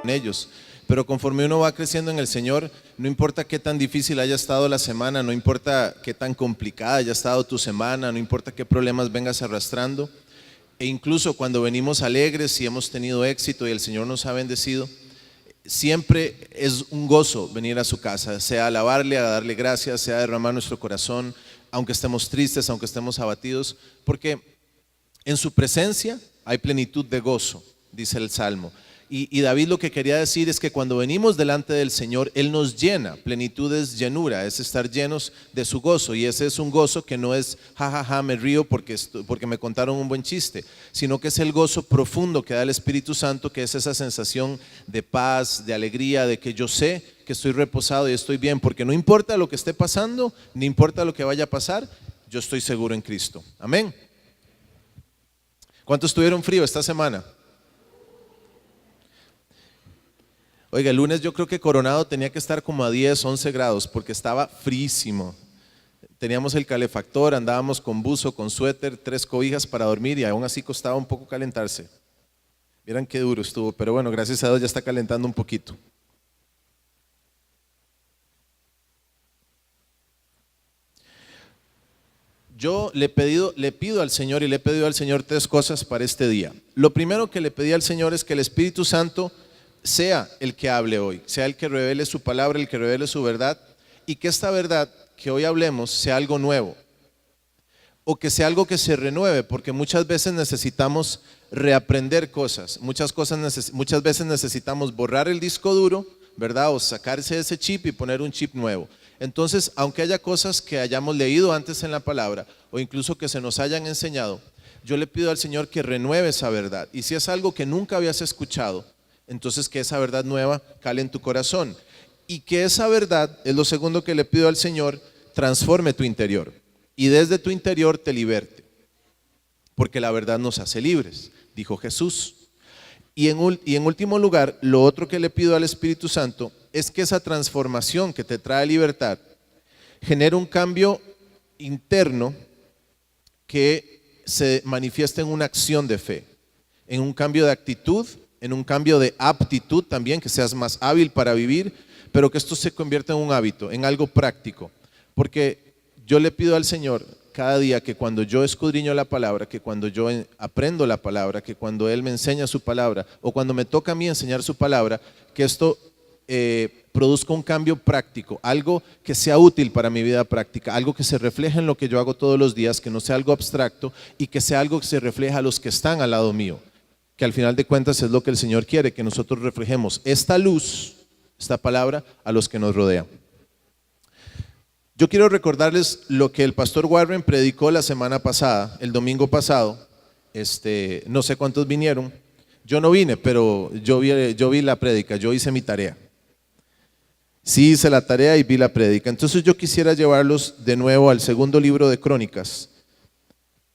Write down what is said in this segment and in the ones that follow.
ellos. Pero conforme uno va creciendo en el Señor, no importa qué tan difícil haya estado la semana, no importa qué tan complicada haya estado tu semana, no importa qué problemas vengas arrastrando, e incluso cuando venimos alegres y hemos tenido éxito y el Señor nos ha bendecido, siempre es un gozo venir a su casa, sea alabarle, a darle gracias, sea derramar nuestro corazón, aunque estemos tristes, aunque estemos abatidos, porque en su presencia hay plenitud de gozo, dice el Salmo. Y David lo que quería decir es que cuando venimos delante del Señor, Él nos llena. Plenitud es llenura, es estar llenos de su gozo. Y ese es un gozo que no es jajaja, me río porque me contaron un buen chiste, sino que es el gozo profundo que da el Espíritu Santo, que es esa sensación de paz, de alegría, de que yo sé que estoy reposado y estoy bien, porque no importa lo que esté pasando, ni importa lo que vaya a pasar, yo estoy seguro en Cristo. Amén. ¿Cuántos tuvieron frío esta semana? Oiga, el lunes yo creo que Coronado tenía que estar como a 10, 11 grados porque estaba fríísimo. Teníamos el calefactor, andábamos con buzo, con suéter, 3 cobijas para dormir y aún así costaba un poco calentarse. Vieran qué duro estuvo, pero bueno, gracias a Dios ya está calentando un poquito. Yo le pido al Señor y le he pedido al Señor 3 cosas para este día. Lo primero que le pedí al Señor es que el Espíritu Santo sea el que hable hoy, sea el que revele su palabra, el que revele su verdad, y que esta verdad que hoy hablemos sea algo nuevo, o que sea algo que se renueve, porque muchas veces necesitamos reaprender cosas, muchas veces necesitamos borrar el disco duro, ¿verdad? O sacarse ese chip y poner un chip nuevo. Entonces, aunque haya cosas que hayamos leído antes en la palabra, o incluso que se nos hayan enseñado, yo le pido al Señor que renueve esa verdad, y si es algo que nunca habías escuchado, entonces que esa verdad nueva cale en tu corazón y que esa verdad, es lo segundo que le pido al Señor, transforme tu interior y desde tu interior te liberte, porque la verdad nos hace libres, dijo Jesús. Y en último lugar, lo otro que le pido al Espíritu Santo es que esa transformación que te trae libertad genere un cambio interno que se manifiesta en una acción de fe, en un cambio de actitud, en un cambio de aptitud también, que seas más hábil para vivir, pero que esto se convierta en un hábito, en algo práctico. Porque yo le pido al Señor cada día que cuando yo escudriño la palabra, que cuando yo aprendo la palabra, que cuando Él me enseña su palabra, o cuando me toca a mí enseñar su palabra, que esto produzca un cambio práctico, algo que sea útil para mi vida práctica, algo que se refleje en lo que yo hago todos los días, que no sea algo abstracto y que sea algo que se refleje a los que están al lado mío. Que al final de cuentas es lo que el Señor quiere, que nosotros reflejemos esta luz, esta palabra, a los que nos rodean. Yo quiero recordarles lo que el pastor Warren predicó la semana pasada, el domingo pasado. No sé cuántos vinieron. Yo no vine, pero yo vi la prédica, yo hice mi tarea. Sí hice la tarea y vi la prédica. Entonces yo quisiera llevarlos de nuevo al segundo libro de Crónicas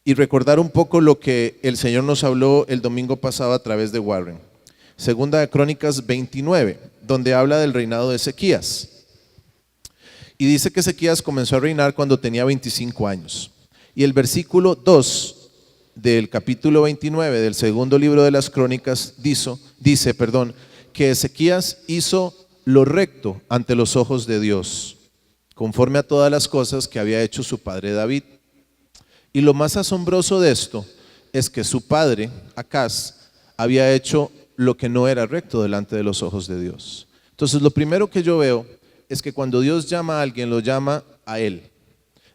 y recordar un poco lo que el Señor nos habló el domingo pasado a través de Warren. Segunda de Crónicas 29, donde habla del reinado de Ezequías. Y dice que Ezequías comenzó a reinar cuando tenía 25 años. Y el versículo 2 del capítulo 29 del segundo libro de las Crónicas dice que Ezequías hizo lo recto ante los ojos de Dios, conforme a todas las cosas que había hecho su padre David. Y lo más asombroso de esto es que su padre, Acaz, había hecho lo que no era recto delante de los ojos de Dios. Entonces lo primero que yo veo es que cuando Dios llama a alguien, lo llama a Él.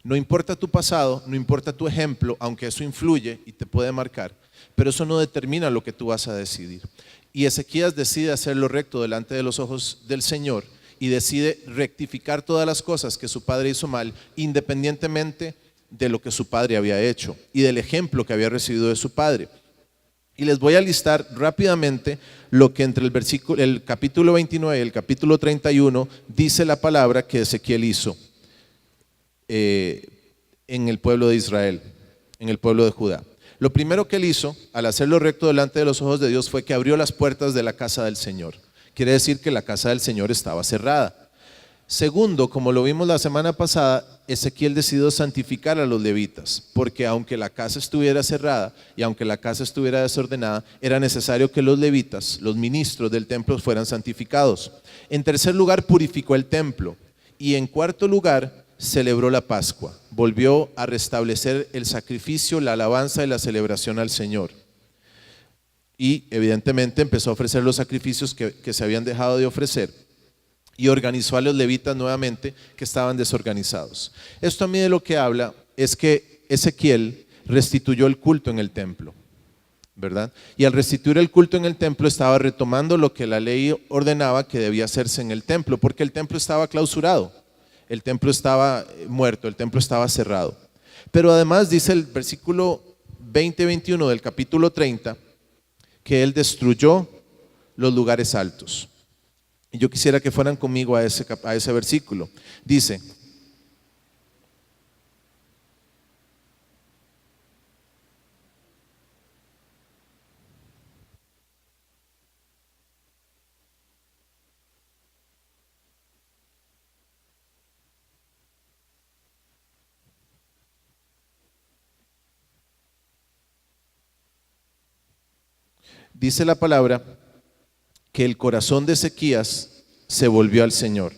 No importa tu pasado, no importa tu ejemplo, aunque eso influye y te puede marcar, pero eso no determina lo que tú vas a decidir. Y Ezequías decide hacer lo recto delante de los ojos del Señor y decide rectificar todas las cosas que su padre hizo mal, independientemente de lo que su padre había hecho y del ejemplo que había recibido de su padre. Y les voy a listar rápidamente lo que entre el capítulo 29 y el capítulo 31 dice la palabra que Ezequiel hizo en el pueblo de Israel, en el pueblo de Judá. Lo primero que él hizo al hacerlo recto delante de los ojos de Dios fue que abrió las puertas de la casa del Señor. Quiere decir que la casa del Señor estaba cerrada. Segundo, como lo vimos la semana pasada, Ezequiel decidió santificar a los levitas, porque aunque la casa estuviera cerrada y aunque la casa estuviera desordenada, era necesario que los levitas, los ministros del templo, fueran santificados. En tercer lugar, purificó el templo. Y en cuarto lugar, celebró la Pascua. Volvió a restablecer el sacrificio, la alabanza y la celebración al Señor. Y evidentemente empezó a ofrecer los sacrificios que se habían dejado de ofrecer. Y organizó a los levitas nuevamente que estaban desorganizados. Esto a mí de lo que habla es que Ezequiel restituyó el culto en el templo, ¿verdad? Y al restituir el culto en el templo estaba retomando lo que la ley ordenaba que debía hacerse en el templo, porque el templo estaba clausurado, el templo estaba muerto, el templo estaba cerrado. Pero además dice el versículo 20-21 del capítulo 30 que él destruyó los lugares altos. Y yo quisiera que fueran conmigo a ese versículo. Dice: dice la palabra que el corazón de Ezequías se volvió al Señor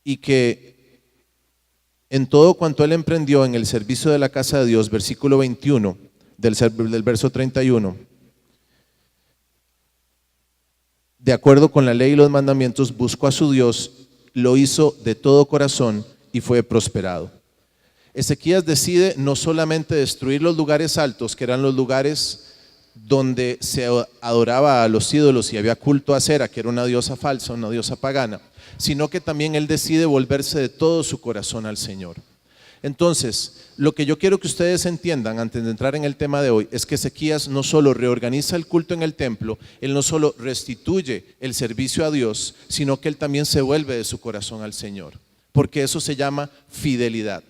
y que en todo cuanto él emprendió en el servicio de la casa de Dios, versículo 21 del verso 31, de acuerdo con la ley y los mandamientos, buscó a su Dios, lo hizo de todo corazón y fue prosperado. Ezequías decide no solamente destruir los lugares altos, que eran los lugares donde se adoraba a los ídolos y había culto a Acera, que era una diosa falsa, una diosa pagana, sino que también él decide volverse de todo su corazón al Señor. Entonces, lo que yo quiero que ustedes entiendan antes de entrar en el tema de hoy es que Ezequías no solo reorganiza el culto en el templo, él no solo restituye el servicio a Dios, sino que él también se vuelve de su corazón al Señor, porque eso se llama fidelidad.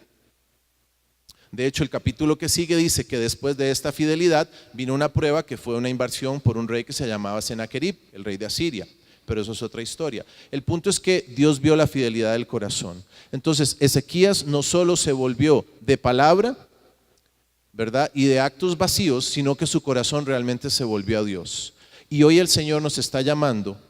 De hecho, el capítulo que sigue dice que después de esta fidelidad vino una prueba que fue una invasión por un rey que se llamaba Senaquerib, el rey de Asiria, pero eso es otra historia. El punto es que Dios vio la fidelidad del corazón. Entonces, Ezequías no solo se volvió de palabra, ¿verdad?, y de actos vacíos, sino que su corazón realmente se volvió a Dios. Y hoy el Señor nos está llamando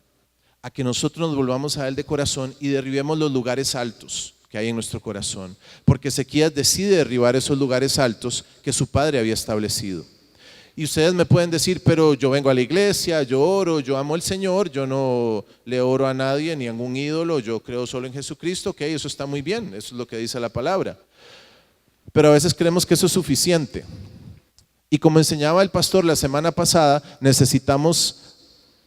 a que nosotros nos volvamos a Él de corazón y derribemos los lugares altos que hay en nuestro corazón, porque Ezequías decide derribar esos lugares altos que su padre había establecido. Y ustedes me pueden decir: pero yo vengo a la iglesia, yo oro, yo amo al Señor, yo no le oro a nadie ni a ningún ídolo, yo creo solo en Jesucristo. Ok, eso está muy bien, eso es lo que dice la palabra, pero a veces creemos que eso es suficiente. Y como enseñaba el pastor la semana pasada, necesitamos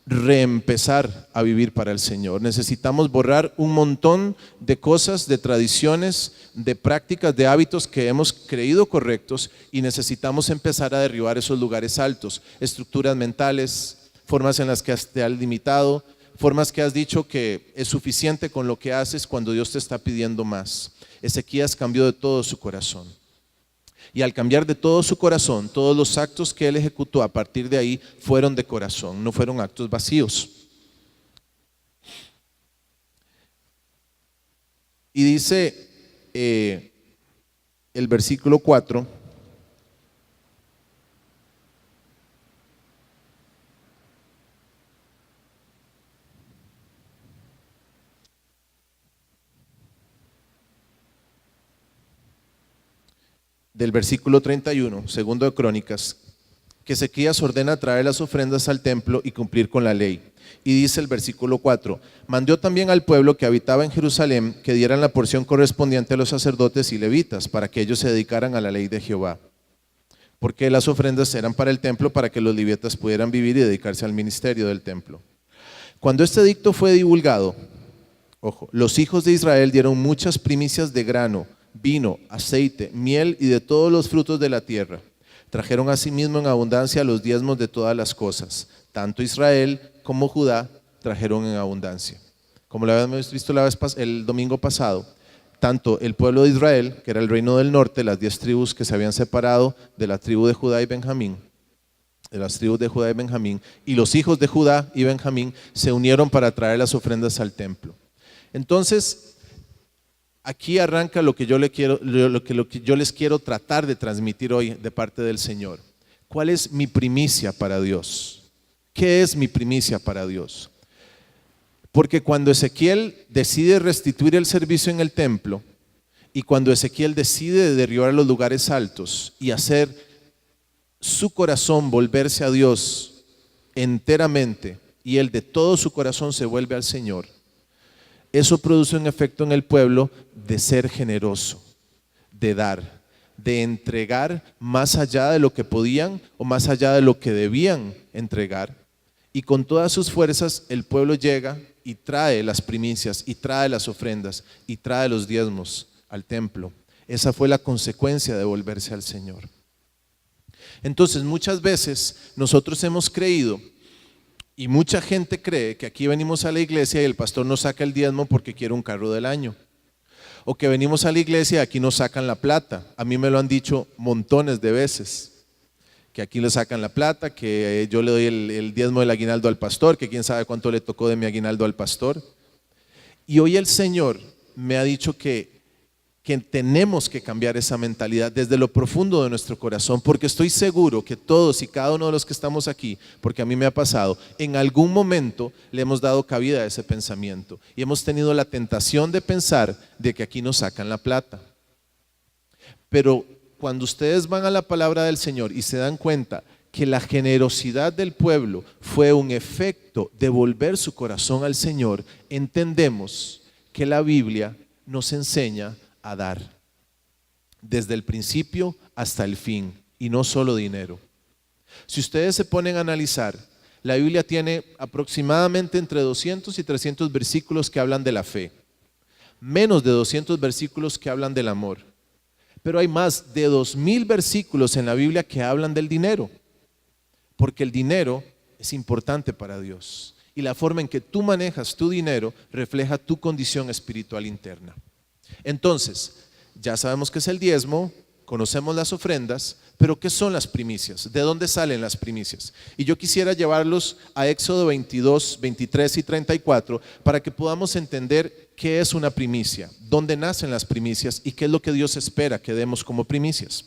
reempezar a vivir para el Señor. Necesitamos borrar un montón de cosas, de tradiciones, de prácticas, de hábitos que hemos creído correctos, y necesitamos empezar a derribar esos lugares altos, estructuras mentales, formas en las que te has limitado, formas que has dicho que es suficiente con lo que haces cuando Dios te está pidiendo más. Ezequías cambió de todo su corazón. Y al cambiar de todo su corazón, todos los actos que él ejecutó a partir de ahí fueron de corazón, no fueron actos vacíos. Y dice el versículo 4: del versículo 31, segundo de Crónicas, que Ezequías ordena traer las ofrendas al templo y cumplir con la ley. Y dice el versículo 4: mandó también al pueblo que habitaba en Jerusalén que dieran la porción correspondiente a los sacerdotes y levitas, para que ellos se dedicaran a la ley de Jehová. Porque las ofrendas eran para el templo, para que los levitas pudieran vivir y dedicarse al ministerio del templo. Cuando este edicto fue divulgado, ojo, los hijos de Israel dieron muchas primicias de grano, vino, aceite, miel y de todos los frutos de la tierra. Trajeron asimismo en abundancia los diezmos de todas las cosas. Tanto Israel como Judá trajeron en abundancia. Como lo habíamos visto el domingo pasado, tanto el pueblo de Israel, que era el reino del norte, las 10 tribus que se habían separado de la tribu de Judá y Benjamín, de las tribus de Judá y Benjamín, y los hijos de Judá y Benjamín se unieron para traer las ofrendas al templo. Entonces, aquí arranca lo que yo les quiero tratar de transmitir hoy de parte del Señor. ¿Cuál es mi primicia para Dios? ¿Qué es mi primicia para Dios? Porque cuando Ezequiel decide restituir el servicio en el templo y cuando Ezequiel decide derribar los lugares altos y hacer su corazón volverse a Dios enteramente y él de todo su corazón se vuelve al Señor, eso produce un efecto en el pueblo de ser generoso, de dar, de entregar más allá de lo que podían o más allá de lo que debían entregar. Y con todas sus fuerzas el pueblo llega y trae las primicias, y trae las ofrendas, y trae los diezmos al templo. Esa fue la consecuencia de volverse al Señor. Entonces muchas veces nosotros hemos creído, y mucha gente cree, que aquí venimos a la iglesia y el pastor nos saca el diezmo porque quiere un carro del año. O que venimos a la iglesia y aquí nos sacan la plata. A mí me lo han dicho montones de veces. Que aquí le sacan la plata, que yo le doy el diezmo del aguinaldo al pastor, que quién sabe cuánto le tocó de mi aguinaldo al pastor. Y hoy el Señor me ha dicho que tenemos que cambiar esa mentalidad desde lo profundo de nuestro corazón, porque estoy seguro que todos y cada uno de los que estamos aquí, porque a mí me ha pasado, en algún momento le hemos dado cabida a ese pensamiento y hemos tenido la tentación de pensar de que aquí nos sacan la plata. Pero cuando ustedes van a la palabra del Señor y se dan cuenta que la generosidad del pueblo fue un efecto de volver su corazón al Señor, entendemos que la Biblia nos enseña a dar desde el principio hasta el fin y no solo dinero. Si ustedes se ponen a analizar, la Biblia tiene aproximadamente entre 200 y 300 versículos que hablan de la fe, menos de 200 versículos que hablan del amor. Pero hay más de 2000 versículos en la Biblia que hablan del dinero, porque el dinero es importante para Dios y la forma en que tú manejas tu dinero refleja tu condición espiritual interna. Entonces, ya sabemos qué es el diezmo, conocemos las ofrendas, pero ¿qué son las primicias? ¿De dónde salen las primicias? Y yo quisiera llevarlos a Éxodo 22, 23 y 34 para que podamos entender qué es una primicia, dónde nacen las primicias y qué es lo que Dios espera que demos como primicias.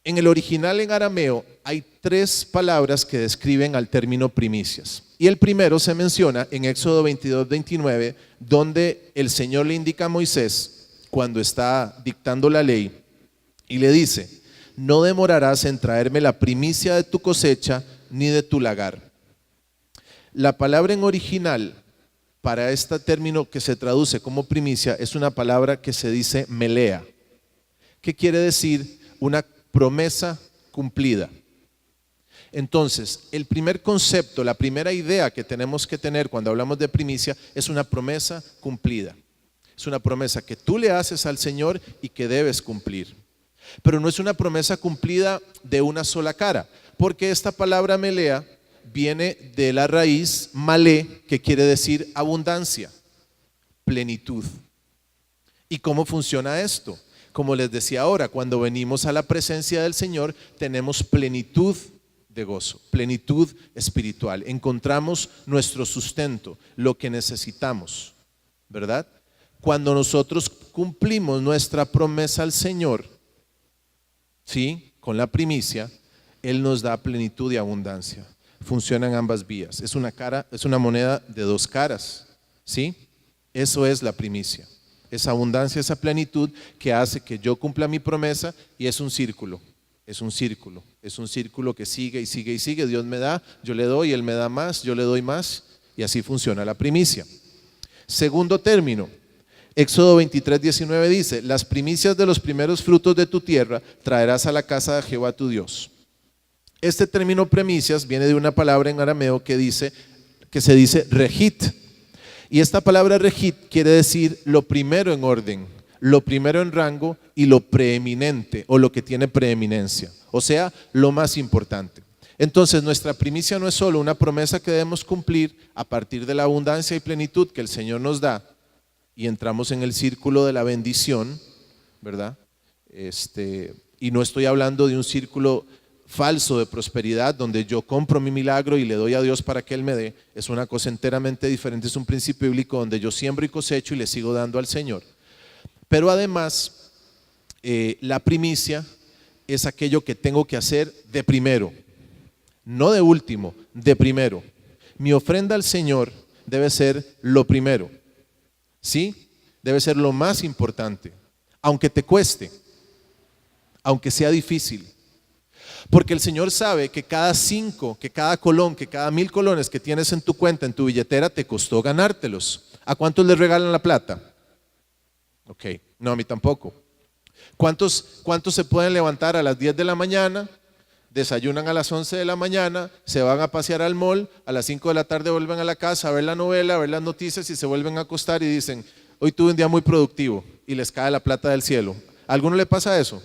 En el original en arameo hay 3 palabras que describen al término primicias. Y el primero se menciona en Éxodo 22, 29, donde el Señor le indica a Moisés, cuando está dictando la ley, y le dice: no demorarás en traerme la primicia de tu cosecha ni de tu lagar. La palabra en original para este término que se traduce como primicia es una palabra que se dice melea, que quiere decir una promesa cumplida. Entonces, el primer concepto, la primera idea que tenemos que tener cuando hablamos de primicia es una promesa cumplida. Es una promesa que tú le haces al Señor y que debes cumplir. Pero no es una promesa cumplida de una sola cara, porque esta palabra melea viene de la raíz malé, que quiere decir abundancia, plenitud. ¿Y cómo funciona esto? Como les decía ahora, cuando venimos a la presencia del Señor tenemos plenitud de gozo, plenitud espiritual. Encontramos nuestro sustento, lo que necesitamos, ¿verdad? Cuando nosotros cumplimos nuestra promesa al Señor, ¿sí? Con la primicia, Él nos da plenitud y abundancia. Funcionan ambas vías. Es una moneda de 2 caras, ¿sí? Eso es la primicia. Esa abundancia, esa plenitud que hace que yo cumpla mi promesa, y es un círculo. Es un círculo que sigue y sigue y sigue. Dios me da, yo le doy, Él me da más, yo le doy más, y así funciona la primicia. Segundo término, Éxodo 23, 19 dice: las primicias de los primeros frutos de tu tierra traerás a la casa de Jehová tu Dios. Este término primicias viene de una palabra en arameo que se dice rejit, y esta palabra rejit quiere decir lo primero en orden, lo primero en rango y lo preeminente o lo que tiene preeminencia, o sea, lo más importante. Entonces nuestra primicia no es solo una promesa que debemos cumplir a partir de la abundancia y plenitud que el Señor nos da, y entramos en el círculo de la bendición, ¿verdad? Y no estoy hablando de un círculo falso de prosperidad, donde yo compro mi milagro y le doy a Dios para que Él me dé, es una cosa enteramente diferente. Es un principio bíblico donde yo siembro y cosecho y le sigo dando al Señor. Pero además, la primicia es aquello que tengo que hacer de primero, no de último, de primero. Mi ofrenda al Señor debe ser lo primero, ¿sí? Debe ser lo más importante, aunque te cueste, aunque sea difícil. Porque el Señor sabe que cada 5, que cada colón, que cada 1000 colones que tienes en tu cuenta, en tu billetera, te costó ganártelos. ¿A cuántos les regalan la plata? Ok, no, a mí tampoco. ¿Cuántos se pueden levantar a las 10 de la mañana, desayunan a las 11 de la mañana, se van a pasear al mall, a las 5 de la tarde vuelven a la casa a ver la novela, a ver las noticias y se vuelven a acostar y dicen, hoy tuve un día muy productivo, y les cae la plata del cielo? ¿A alguno le pasa eso?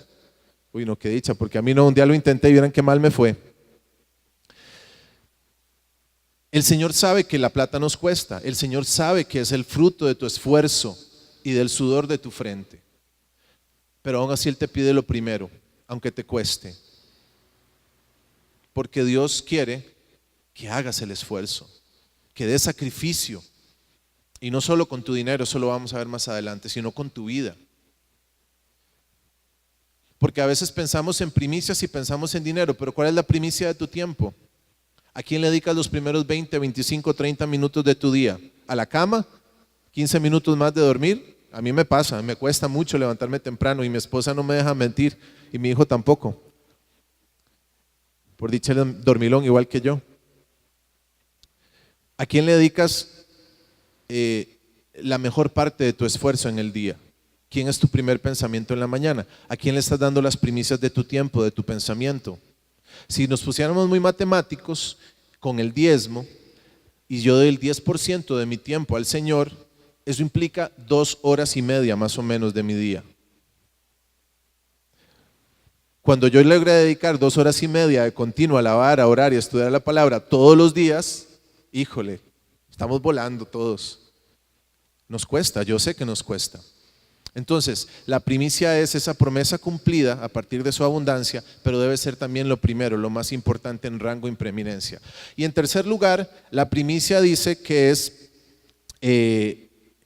Uy, no, qué dicha, porque a mí no, un día lo intenté y vieran qué mal me fue. El Señor sabe que la plata nos cuesta, el Señor sabe que es el fruto de tu esfuerzo y del sudor de tu frente, pero aún así Él te pide lo primero, aunque te cueste, porque Dios quiere que hagas el esfuerzo, que des sacrificio, y no solo con tu dinero, eso lo vamos a ver más adelante, sino con tu vida. Porque a veces pensamos en primicias y pensamos en dinero, pero ¿cuál es la primicia de tu tiempo? ¿A quién le dedicas los primeros 20, 25, 30 minutos de tu día? ¿A la cama? ¿15 minutos más de dormir? A mí me pasa, me cuesta mucho levantarme temprano y mi esposa no me deja mentir y mi hijo tampoco. Por dicha él es dormilón igual que yo. ¿A quién le dedicas la mejor parte de tu esfuerzo en el día? ¿Quién es tu primer pensamiento en la mañana? ¿A quién le estás dando las primicias de tu tiempo, de tu pensamiento? Si nos pusiéramos muy matemáticos con el diezmo y yo doy el 10% de mi tiempo al Señor, eso implica 2 horas y media más o menos de mi día. Cuando yo logré dedicar 2 horas y media de continuo a alabar, a orar y a estudiar la palabra todos los días, híjole, estamos volando todos. Nos cuesta, yo sé que nos cuesta. Entonces, la primicia es esa promesa cumplida a partir de su abundancia, pero debe ser también lo primero, lo más importante en rango y preeminencia. Y en tercer lugar, la primicia dice que es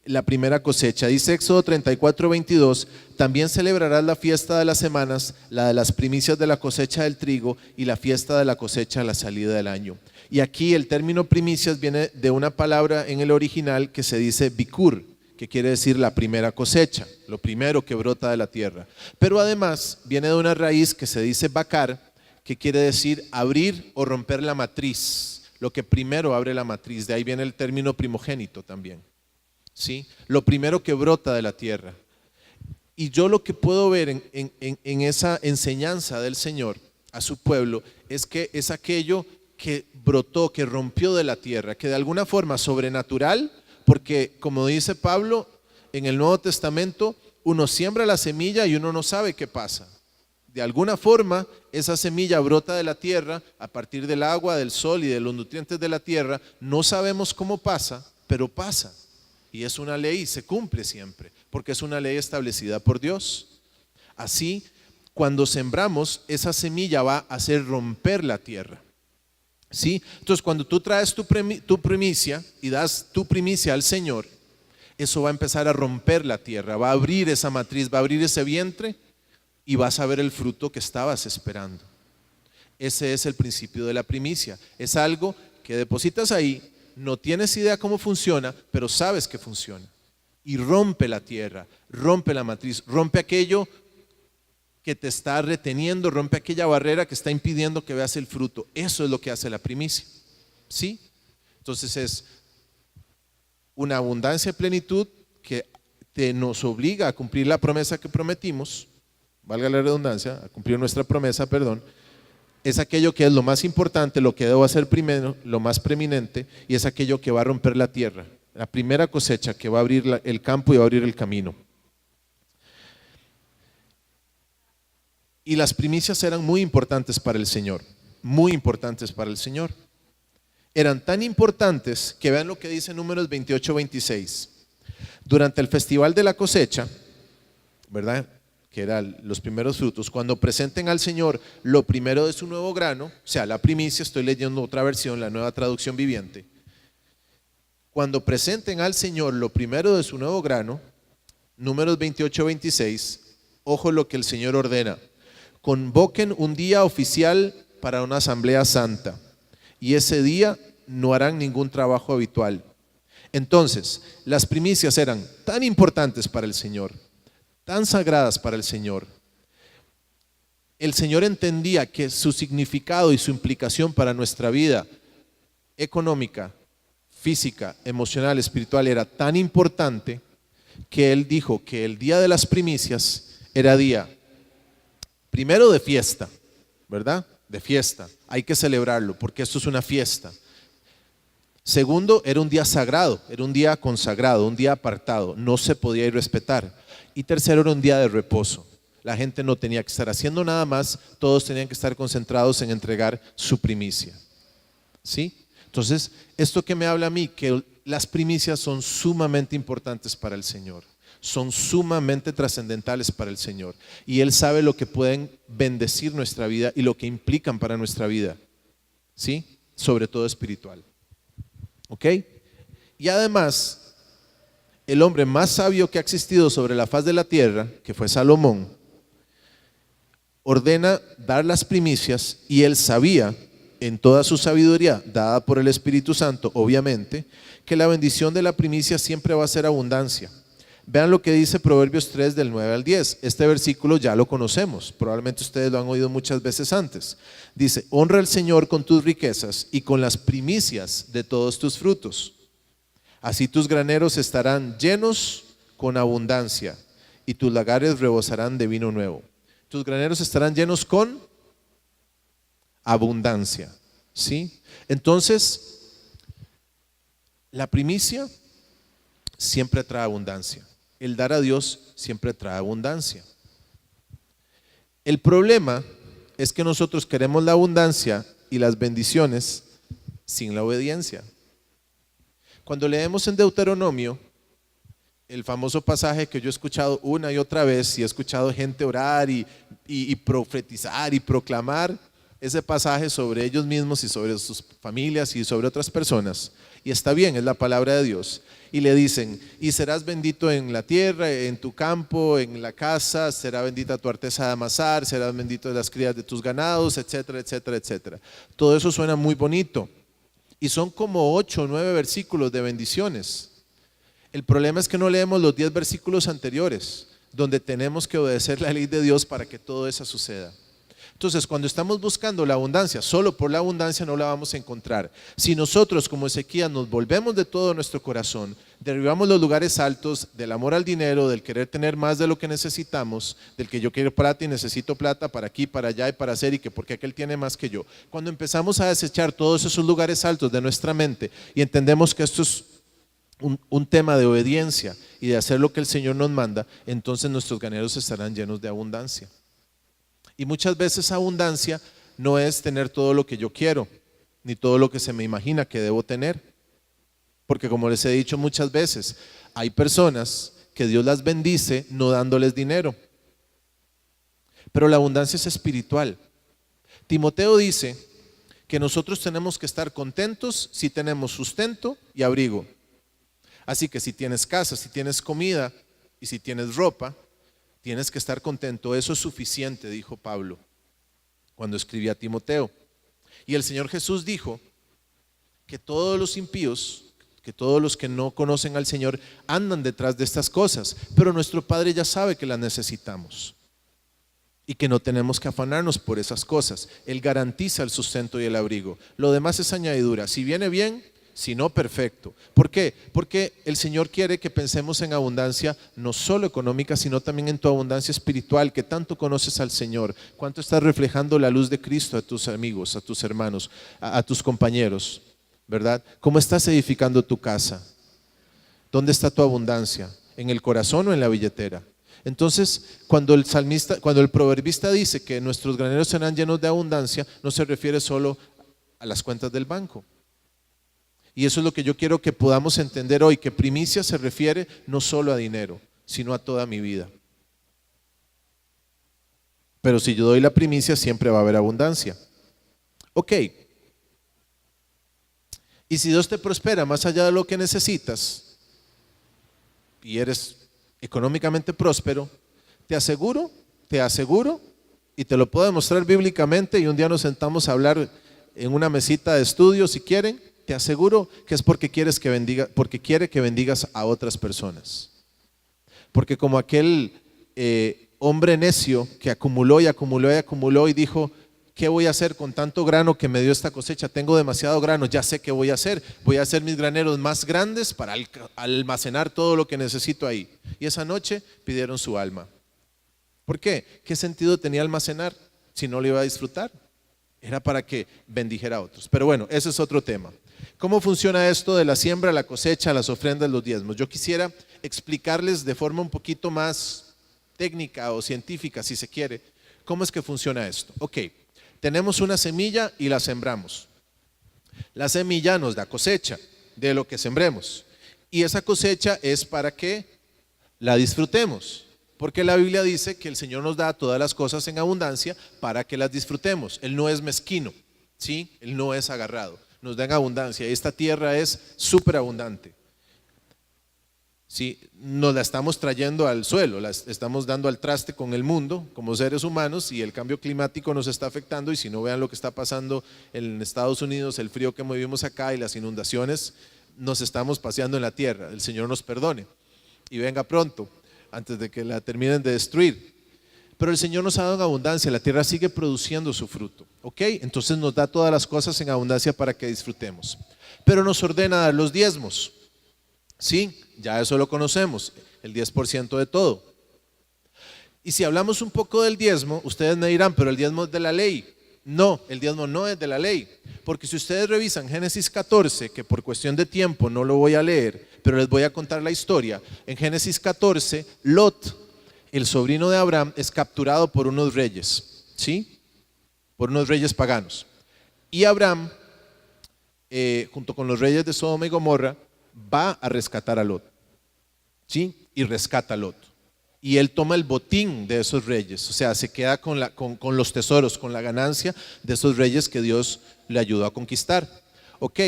la primera cosecha. Dice Éxodo 34:22, también celebrarás la fiesta de las semanas, la de las primicias de la cosecha del trigo y la fiesta de la cosecha a la salida del año. Y aquí el término primicias viene de una palabra en el original que se dice bikur, que quiere decir la primera cosecha, lo primero que brota de la tierra. Pero además viene de una raíz que se dice bakar, que quiere decir abrir o romper la matriz, lo que primero abre la matriz. De ahí viene el término primogénito también, ¿sí? Lo primero que brota de la tierra. Y yo lo que puedo ver en esa enseñanza del Señor a su pueblo es que es aquello que brotó, que rompió de la tierra, que de alguna forma sobrenatural. Porque como dice Pablo en el Nuevo Testamento, uno siembra la semilla y uno no sabe qué pasa. De alguna forma esa semilla brota de la tierra a partir del agua, del sol y de los nutrientes de la tierra. No sabemos cómo pasa, pero pasa. Y es una ley y se cumple siempre, porque es una ley establecida por Dios. Así, cuando sembramos, esa semilla va a hacer romper la tierra. ¿Sí? Entonces cuando tú traes tu primicia y das tu primicia al Señor, eso va a empezar a romper la tierra, va a abrir esa matriz, va a abrir ese vientre y vas a ver el fruto que estabas esperando. Ese es el principio de la primicia. Es algo que depositas ahí, no tienes idea cómo funciona, pero sabes que funciona. Y rompe la tierra, rompe la matriz, rompe aquello que te está reteniendo, rompe aquella barrera que está impidiendo que veas el fruto. Eso es lo que hace la primicia, ¿sí? Entonces es una abundancia y plenitud que nos obliga a cumplir la promesa que prometimos, valga la redundancia, a cumplir nuestra promesa, perdón. Es aquello que es lo más importante, lo que debo hacer primero, lo más preeminente, y es aquello que va a romper la tierra, la primera cosecha que va a abrir el campo y va a abrir el camino. Y las primicias eran muy importantes para el Señor, muy importantes para el Señor. Eran tan importantes que vean lo que dice Números 28-26. Durante el festival de la cosecha, ¿verdad? que eran los primeros frutos, cuando presenten al Señor lo primero de su nuevo grano, o sea, la primicia, estoy leyendo otra versión, la Nueva Traducción Viviente, cuando presenten al Señor lo primero de su nuevo grano, Números 28-26, ojo lo que el Señor ordena: convoquen un día oficial para una asamblea santa, y ese día no harán ningún trabajo habitual. Entonces, las primicias eran tan importantes para el Señor, tan sagradas para el Señor. El Señor entendía que su significado y su implicación para nuestra vida económica, física, emocional, espiritual era tan importante que Él dijo que el día de las primicias era día, primero, de fiesta, ¿verdad? De fiesta, hay que celebrarlo porque esto es una fiesta. Segundo, era un día sagrado, era un día consagrado, un día apartado, no se podía irrespetar. Y tercero, era un día de reposo. La gente no tenía que estar haciendo nada más, todos tenían que estar concentrados en entregar su primicia. ¿Sí? Entonces, esto que me habla a mí, que las primicias son sumamente importantes para el Señor, son sumamente trascendentales para el Señor, y Él sabe lo que pueden bendecir nuestra vida y lo que implican para nuestra vida, ¿sí? Sobre todo espiritual. ¿Ok? Y además, el hombre más sabio que ha existido sobre la faz de la tierra, que fue Salomón, ordena dar las primicias, y él sabía, en toda su sabiduría, dada por el Espíritu Santo, obviamente, que la bendición de la primicia siempre va a ser abundancia. Vean lo que dice Proverbios 3 del 9 al 10. Este versículo ya lo conocemos, probablemente ustedes lo han oído muchas veces antes. Dice: honra al Señor con tus riquezas y con las primicias de todos tus frutos. Así tus graneros estarán llenos con abundancia y tus lagares rebosarán de vino nuevo. Tus graneros estarán llenos con abundancia, ¿sí? Entonces, la primicia siempre trae abundancia. El dar a Dios siempre trae abundancia. El problema es que nosotros queremos la abundancia y las bendiciones sin la obediencia. Cuando leemos en Deuteronomio, el famoso pasaje que yo he escuchado una y otra vez, y he escuchado gente orar y profetizar y proclamar ese pasaje sobre ellos mismos y sobre sus familias y sobre otras personas, y está bien, es la palabra de Dios, y le dicen: y serás bendito en la tierra, en tu campo, en la casa, será bendita tu arteza de amasar, serás bendito de las crías de tus ganados, etcétera, etcétera, etcétera. Todo eso suena muy bonito, y son como 8 o 9 versículos de bendiciones. El problema es que no leemos los 10 versículos anteriores, donde tenemos que obedecer la ley de Dios para que todo eso suceda. Entonces, cuando estamos buscando la abundancia, solo por la abundancia no la vamos a encontrar. Si nosotros, como Ezequías, nos volvemos de todo nuestro corazón, derribamos los lugares altos del amor al dinero, del querer tener más de lo que necesitamos, del que yo quiero plata y necesito plata para aquí, para allá y para hacer, y que porque aquel tiene más que yo. Cuando empezamos a desechar todos esos lugares altos de nuestra mente y entendemos que esto es un tema de obediencia y de hacer lo que el Señor nos manda, entonces nuestros graneros estarán llenos de abundancia. Y muchas veces abundancia no es tener todo lo que yo quiero, ni todo lo que se me imagina que debo tener. Porque como les he dicho muchas veces, hay personas que Dios las bendice no dándoles dinero. Pero la abundancia es espiritual. Timoteo dice que nosotros tenemos que estar contentos si tenemos sustento y abrigo. Así que si tienes casa, si tienes comida y si tienes ropa, tienes que estar contento. Eso es suficiente, dijo Pablo cuando escribía a Timoteo. Y el Señor Jesús dijo que todos los impíos, que todos los que no conocen al Señor andan detrás de estas cosas, pero nuestro Padre ya sabe que las necesitamos y que no tenemos que afanarnos por esas cosas. Él garantiza el sustento y el abrigo. Lo demás es añadidura. Si viene bien, si no, perfecto. ¿Por qué? Porque el Señor quiere que pensemos en abundancia no solo económica, sino también en tu abundancia espiritual, que tanto conoces al Señor. ¿Cuánto estás reflejando la luz de Cristo a tus amigos, a tus hermanos, a tus compañeros? ¿Verdad? ¿Cómo estás edificando tu casa? ¿Dónde está tu abundancia? ¿En el corazón o en la billetera? Entonces, cuando el proverbista dice que nuestros graneros serán llenos de abundancia, no se refiere solo a las cuentas del banco. Y eso es lo que yo quiero que podamos entender hoy, que primicia se refiere no solo a dinero, sino a toda mi vida. Pero si yo doy la primicia, siempre va a haber abundancia. Ok. Y si Dios te prospera más allá de lo que necesitas y eres económicamente próspero, te aseguro, y te lo puedo demostrar bíblicamente, y un día nos sentamos a hablar en una mesita de estudio si quieren, te aseguro que es porque quiere que bendigas a otras personas. Porque como aquel hombre necio que acumuló y acumuló y acumuló y dijo: ¿qué voy a hacer con tanto grano que me dio esta cosecha? Tengo demasiado grano, ya sé qué voy a hacer. Voy a hacer mis graneros más grandes para almacenar todo lo que necesito ahí. Y esa noche pidieron su alma. ¿Por qué? ¿Qué sentido tenía almacenar si no lo iba a disfrutar? Era para que bendijera a otros. Pero bueno, ese es otro tema. ¿Cómo funciona esto de la siembra, la cosecha, las ofrendas, los diezmos? Yo quisiera explicarles de forma un poquito más técnica o científica, si se quiere, cómo es que funciona esto. Ok, tenemos una semilla y la sembramos. La semilla nos da cosecha de lo que sembremos. Y esa cosecha es para que la disfrutemos. Porque la Biblia dice que el Señor nos da todas las cosas en abundancia para que las disfrutemos. Él no es mezquino, ¿sí? Él no es agarrado, nos da en abundancia. Esta tierra es súper abundante. Sí, nos la estamos trayendo al suelo, la estamos dando al traste con el mundo como seres humanos, y el cambio climático nos está afectando. Y si no, vean lo que está pasando en Estados Unidos, el frío que vivimos acá y las inundaciones, nos estamos paseando en la tierra. El Señor nos perdone y venga pronto, antes de que la terminen de destruir. Pero el Señor nos ha dado en abundancia, la tierra sigue produciendo su fruto, ¿ok? Entonces nos da todas las cosas en abundancia para que disfrutemos. Pero nos ordena dar los diezmos, ¿sí? Ya eso lo conocemos, el 10% de todo. Y si hablamos un poco del diezmo, ustedes me dirán: pero el diezmo es de la ley. No, el diezmo no es de la ley, porque si ustedes revisan Génesis 14, que por cuestión de tiempo no lo voy a leer, pero les voy a contar la historia. En Génesis 14, Lot, el sobrino de Abraham, es capturado por unos reyes, ¿sí? Por unos reyes paganos. Y Abraham, junto con los reyes de Sodoma y Gomorra, va a rescatar a Lot, ¿sí? Y rescata a Lot. Y él toma el botín de esos reyes, o sea, se queda con los tesoros, con la ganancia de esos reyes que Dios le ayudó a conquistar. Ok,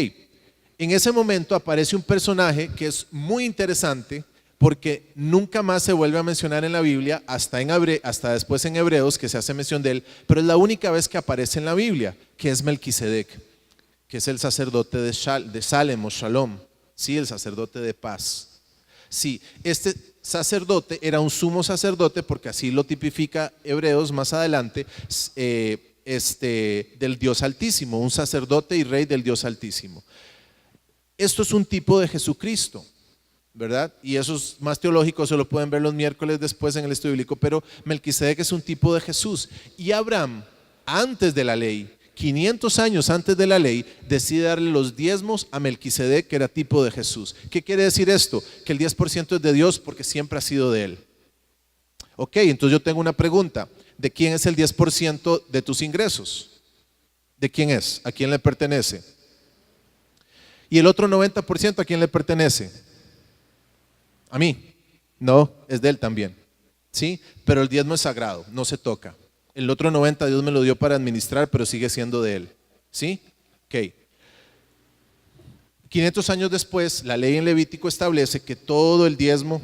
en ese momento aparece un personaje que es muy interesante, porque nunca más se vuelve a mencionar en la Biblia, hasta después en Hebreos que se hace mención de él, pero es la única vez que aparece en la Biblia, que es Melquisedec, que es el sacerdote de Salem o Shalom, sí, el sacerdote de paz. Sí, este sacerdote era un sumo sacerdote, porque así lo tipifica Hebreos más adelante, del Dios Altísimo, un sacerdote y rey del Dios Altísimo. Esto es un tipo de Jesucristo, ¿verdad? Y eso es más teológico, se lo pueden ver los miércoles después en el estudio bíblico, pero Melquisedec es un tipo de Jesús. Y Abraham, antes de la ley, 500 años antes de la ley, decide darle los diezmos a Melquisedec, que era tipo de Jesús. ¿Qué quiere decir esto? Que el 10% es de Dios porque siempre ha sido de Él. Ok, entonces yo tengo una pregunta: ¿de quién es el 10% de tus ingresos? ¿De quién es? ¿A quién le pertenece? ¿Y el otro 90% a quién le pertenece? ¿A mí? No, es de Él también, ¿sí? Pero el diezmo es sagrado, no se toca. El otro 90 Dios me lo dio para administrar, pero sigue siendo de Él, ¿sí? Ok. 500 años después, la ley en Levítico establece que todo el diezmo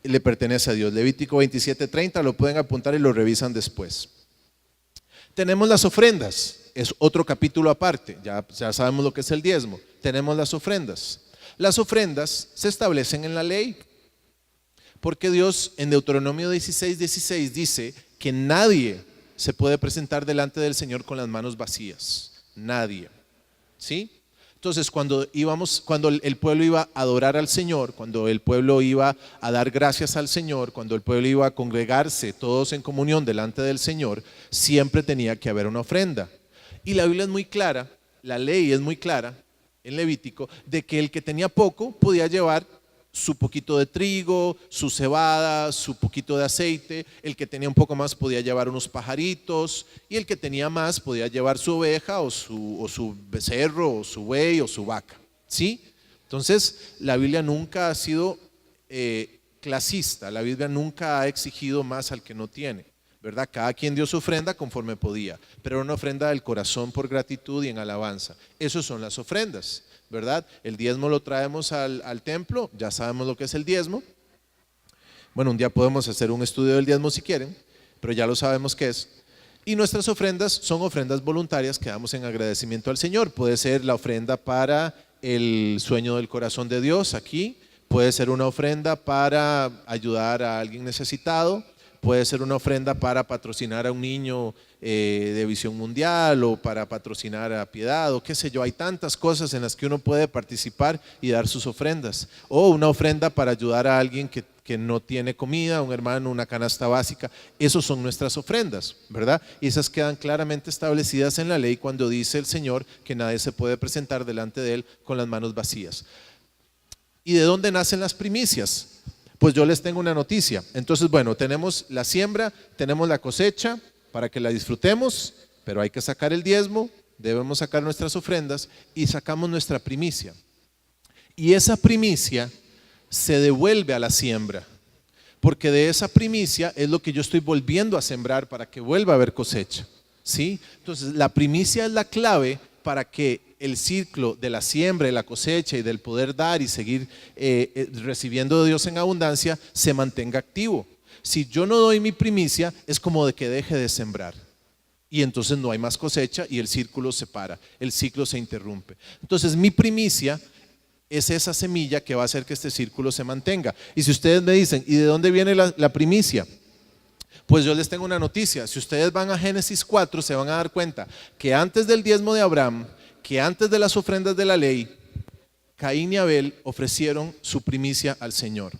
le pertenece a Dios. Levítico 27:30, lo pueden apuntar y lo revisan después. Tenemos las ofrendas, es otro capítulo aparte, ya sabemos lo que es el diezmo. Tenemos las ofrendas. Las ofrendas se establecen en la ley, porque Dios en Deuteronomio 16:16 dice que nadie se puede presentar delante del Señor con las manos vacías. Nadie, ¿sí? Entonces cuando el pueblo iba a adorar al Señor, cuando el pueblo iba a dar gracias al Señor, cuando el pueblo iba a congregarse todos en comunión delante del Señor, siempre tenía que haber una ofrenda. Y la Biblia es muy clara, la ley es muy clara en Levítico, de que el que tenía poco podía llevar su poquito de trigo, su cebada, su poquito de aceite. El que tenía un poco más podía llevar unos pajaritos, y el que tenía más podía llevar su oveja o su becerro o su buey o su vaca, ¿sí? Entonces la Biblia nunca ha sido clasista, la Biblia nunca ha exigido más al que no tiene, ¿verdad? Cada quien dio su ofrenda conforme podía, pero era una ofrenda del corazón por gratitud y en alabanza. Esas son las ofrendas, ¿verdad? El diezmo lo traemos al templo, ya sabemos lo que es el diezmo. Bueno, un día podemos hacer un estudio del diezmo si quieren, pero ya lo sabemos qué es. Y nuestras ofrendas son ofrendas voluntarias que damos en agradecimiento al Señor. Puede ser la ofrenda para el sueño del corazón de Dios aquí, puede ser una ofrenda para ayudar a alguien necesitado, puede ser una ofrenda para patrocinar a un niño de Visión Mundial o para patrocinar a Piedad o qué sé yo. Hay tantas cosas en las que uno puede participar y dar sus ofrendas. O una ofrenda para ayudar a alguien que no tiene comida, un hermano, una canasta básica. Esos son nuestras ofrendas, ¿verdad? Y esas quedan claramente establecidas en la ley cuando dice el Señor que nadie se puede presentar delante de Él con las manos vacías. ¿Y de dónde nacen las primicias? Pues yo les tengo una noticia. Entonces, bueno, tenemos la siembra, tenemos la cosecha para que la disfrutemos, pero hay que sacar el diezmo, debemos sacar nuestras ofrendas y sacamos nuestra primicia. Y esa primicia se devuelve a la siembra, porque de esa primicia es lo que yo estoy volviendo a sembrar para que vuelva a haber cosecha, ¿sí? Entonces, la primicia es la clave para que el ciclo de la siembra y la cosecha y del poder dar y seguir recibiendo de Dios en abundancia se mantenga activo. Si yo no doy mi primicia, es como de que deje de sembrar y entonces no hay más cosecha y el círculo se para, el ciclo se interrumpe. Entonces mi primicia es esa semilla que va a hacer que este círculo se mantenga. Y si ustedes me dicen, ¿y de dónde viene la primicia? Pues yo les tengo una noticia. Si ustedes van a Génesis 4 se van a dar cuenta que antes del diezmo de Abraham, que antes de las ofrendas de la ley, Caín y Abel ofrecieron su primicia al Señor.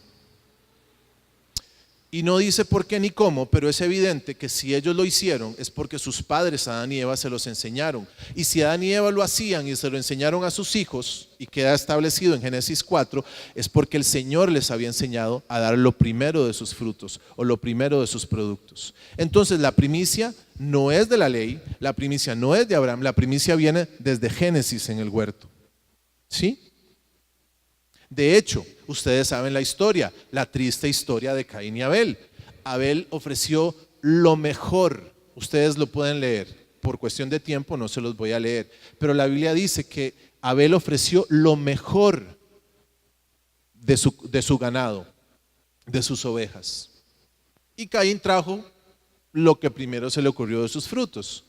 Y no dice por qué ni cómo, pero es evidente que si ellos lo hicieron es porque sus padres Adán y Eva se los enseñaron. Y si Adán y Eva lo hacían y se lo enseñaron a sus hijos, y queda establecido en Génesis 4, es porque el Señor les había enseñado a dar lo primero de sus frutos o lo primero de sus productos. Entonces la primicia no es de la ley, la primicia no es de Abraham, la primicia viene desde Génesis en el huerto. ¿Sí? De hecho, ustedes saben la historia, la triste historia de Caín y Abel. Abel ofreció lo mejor, ustedes lo pueden leer, por cuestión de tiempo no se los voy a leer, pero la Biblia dice que Abel ofreció lo mejor de su ganado, de sus ovejas. Y Caín trajo lo que primero se le ocurrió de sus frutos.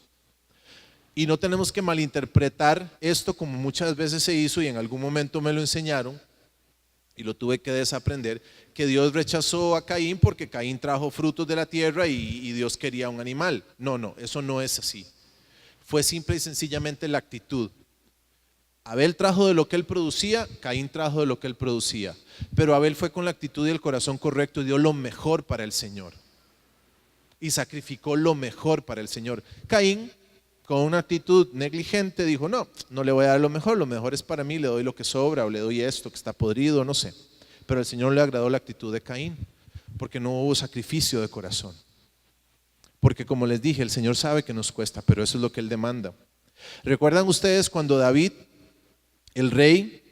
Y no tenemos que malinterpretar esto como muchas veces se hizo y en algún momento me lo enseñaron y lo tuve que desaprender, que Dios rechazó a Caín porque Caín trajo frutos de la tierra y Dios quería un animal. No, eso no es así. Fue simple y sencillamente la actitud. Abel trajo de lo que él producía, Caín trajo de lo que él producía. Pero Abel fue con la actitud y el corazón correcto y dio lo mejor para el Señor. Y sacrificó lo mejor para el Señor. Caín, con una actitud negligente, dijo, no le voy a dar lo mejor es para mí, le doy lo que sobra o le doy esto que está podrido, no sé. Pero al Señor le agradó la actitud de Caín, porque no hubo sacrificio de corazón. Porque como les dije, el Señor sabe que nos cuesta, pero eso es lo que Él demanda. ¿Recuerdan ustedes cuando David, el rey,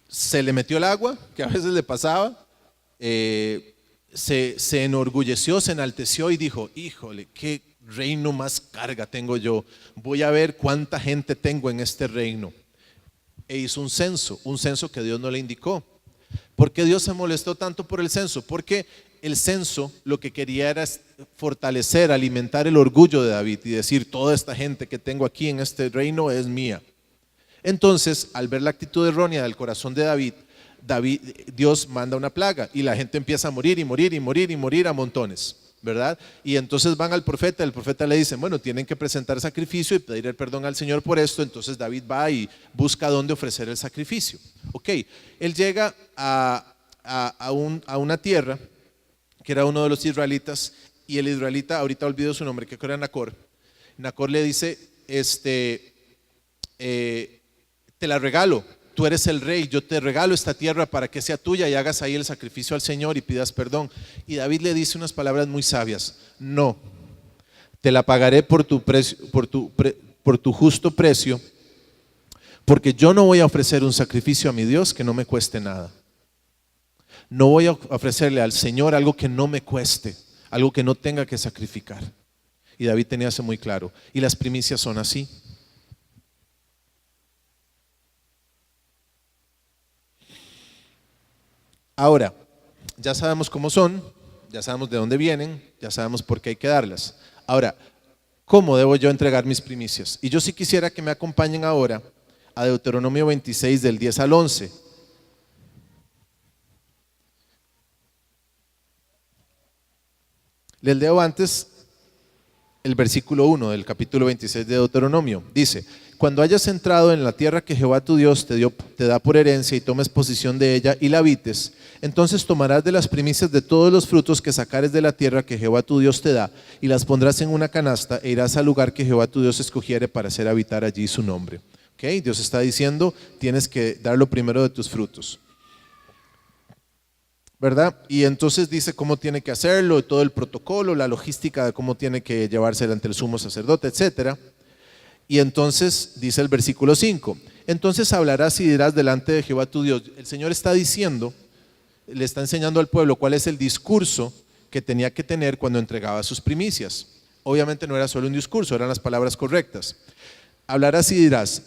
se le metió el agua, que a veces le pasaba, se enorgulleció, se enalteció y dijo, híjole, qué reino más carga tengo yo, voy a ver cuánta gente tengo en este reino? E hizo un censo que Dios no le indicó. ¿Por qué Dios se molestó tanto por el censo? Porque el censo lo que quería era fortalecer, alimentar el orgullo de David y decir, toda esta gente que tengo aquí en este reino es mía. Entonces, al ver la actitud errónea del corazón de David, Dios manda una plaga y la gente empieza a morir a montones, ¿verdad? Y entonces van al profeta, el profeta le dice, bueno, tienen que presentar sacrificio y pedir el perdón al Señor por esto. Entonces David va y busca dónde ofrecer el sacrificio. Ok, él llega a una tierra que era uno de los israelitas, y el israelita, ahorita olvido su nombre, que era Nacor. Nacor le dice, te la regalo, tú eres el rey, yo te regalo esta tierra para que sea tuya y hagas ahí el sacrificio al Señor y pidas perdón. Y David le dice unas palabras muy sabias, no, te la pagaré por tu justo precio, porque yo no voy a ofrecer un sacrificio a mi Dios que no me cueste nada. No voy a ofrecerle al Señor algo que no me cueste, algo que no tenga que sacrificar. Y David tenía eso muy claro. Y las primicias son así. Ahora, ya sabemos cómo son, ya sabemos de dónde vienen, ya sabemos por qué hay que darlas. Ahora, ¿cómo debo yo entregar mis primicias? Y yo sí quisiera que me acompañen ahora a Deuteronomio 26 del 10 al 11. Les leo antes el versículo 1 del capítulo 26 de Deuteronomio. Dice: cuando hayas entrado en la tierra que Jehová tu Dios te da por herencia y tomes posesión de ella y la habites, entonces tomarás de las primicias de todos los frutos que sacares de la tierra que Jehová tu Dios te da y las pondrás en una canasta e irás al lugar que Jehová tu Dios escogiere para hacer habitar allí su nombre. ¿Okay? Dios está diciendo, tienes que dar lo primero de tus frutos, ¿verdad? Y entonces dice cómo tiene que hacerlo, todo el protocolo, la logística de cómo tiene que llevársela ante el sumo sacerdote, etcétera. Y entonces dice el versículo 5: entonces hablarás y dirás delante de Jehová tu Dios. El Señor está diciendo, le está enseñando al pueblo cuál es el discurso que tenía que tener cuando entregaba sus primicias. Obviamente no era solo un discurso, eran las palabras correctas. Hablarás y dirás: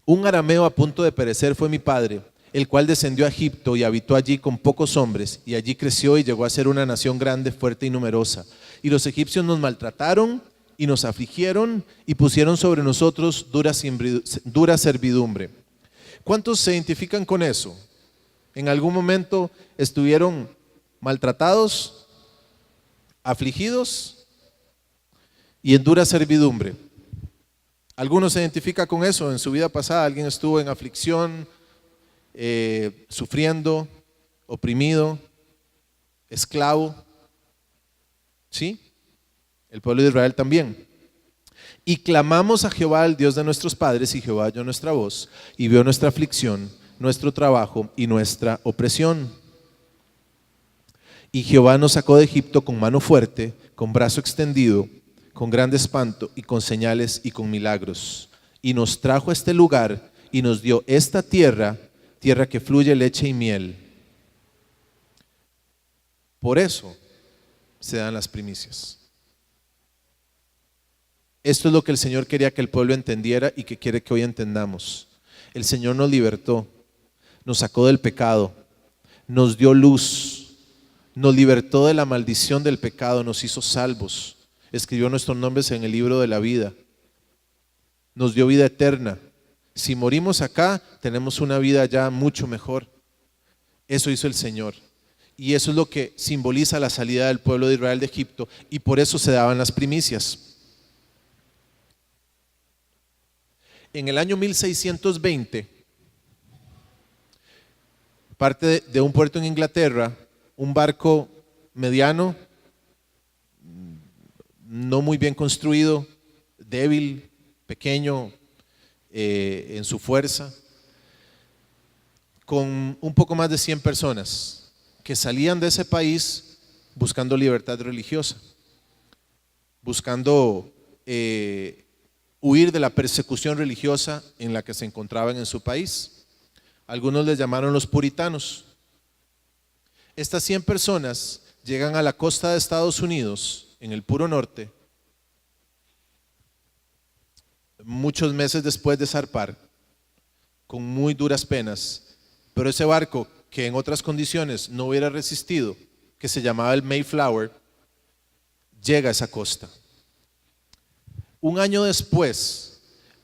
un arameo a punto de perecer fue mi padre, el cual descendió a Egipto y habitó allí con pocos hombres, y allí creció y llegó a ser una nación grande, fuerte y numerosa. Y los egipcios nos maltrataron y nos afligieron y pusieron sobre nosotros dura servidumbre. ¿Cuántos se identifican con eso? ¿En algún momento estuvieron maltratados, afligidos y en dura servidumbre? ¿Alguno se identifica con eso? En su vida pasada alguien estuvo en aflicción, sufriendo, oprimido, esclavo. ¿Sí? El pueblo de Israel también. Y clamamos a Jehová, el Dios de nuestros padres, y Jehová oyó nuestra voz y vio nuestra aflicción, nuestro trabajo y nuestra opresión. Y Jehová nos sacó de Egipto con mano fuerte, con brazo extendido, con grande espanto y con señales y con milagros. Y nos trajo a este lugar y nos dio esta tierra, tierra que fluye leche y miel. Por eso se dan las primicias. Esto es lo que el Señor quería que el pueblo entendiera y que quiere que hoy entendamos. El Señor nos libertó, nos sacó del pecado, nos dio luz, nos libertó de la maldición del pecado, nos hizo salvos, escribió nuestros nombres en el libro de la vida, nos dio vida eterna. Si morimos acá, tenemos una vida ya mucho mejor. Eso hizo el Señor. Y eso es lo que simboliza la salida del pueblo de Israel de Egipto, y por eso se daban las primicias. En el año 1620, parte de un puerto en Inglaterra, un barco mediano, no muy bien construido, débil, pequeño en su fuerza, con un poco más de 100 personas que salían de ese país buscando libertad religiosa, buscando huir de la persecución religiosa en la que se encontraban en su país. Algunos les llamaron los puritanos. Estas 100 personas llegan a la costa de Estados Unidos, en el puro norte, muchos meses después de zarpar, con muy duras penas, pero ese barco que en otras condiciones no hubiera resistido, que se llamaba el Mayflower, llega a esa costa. Un año después,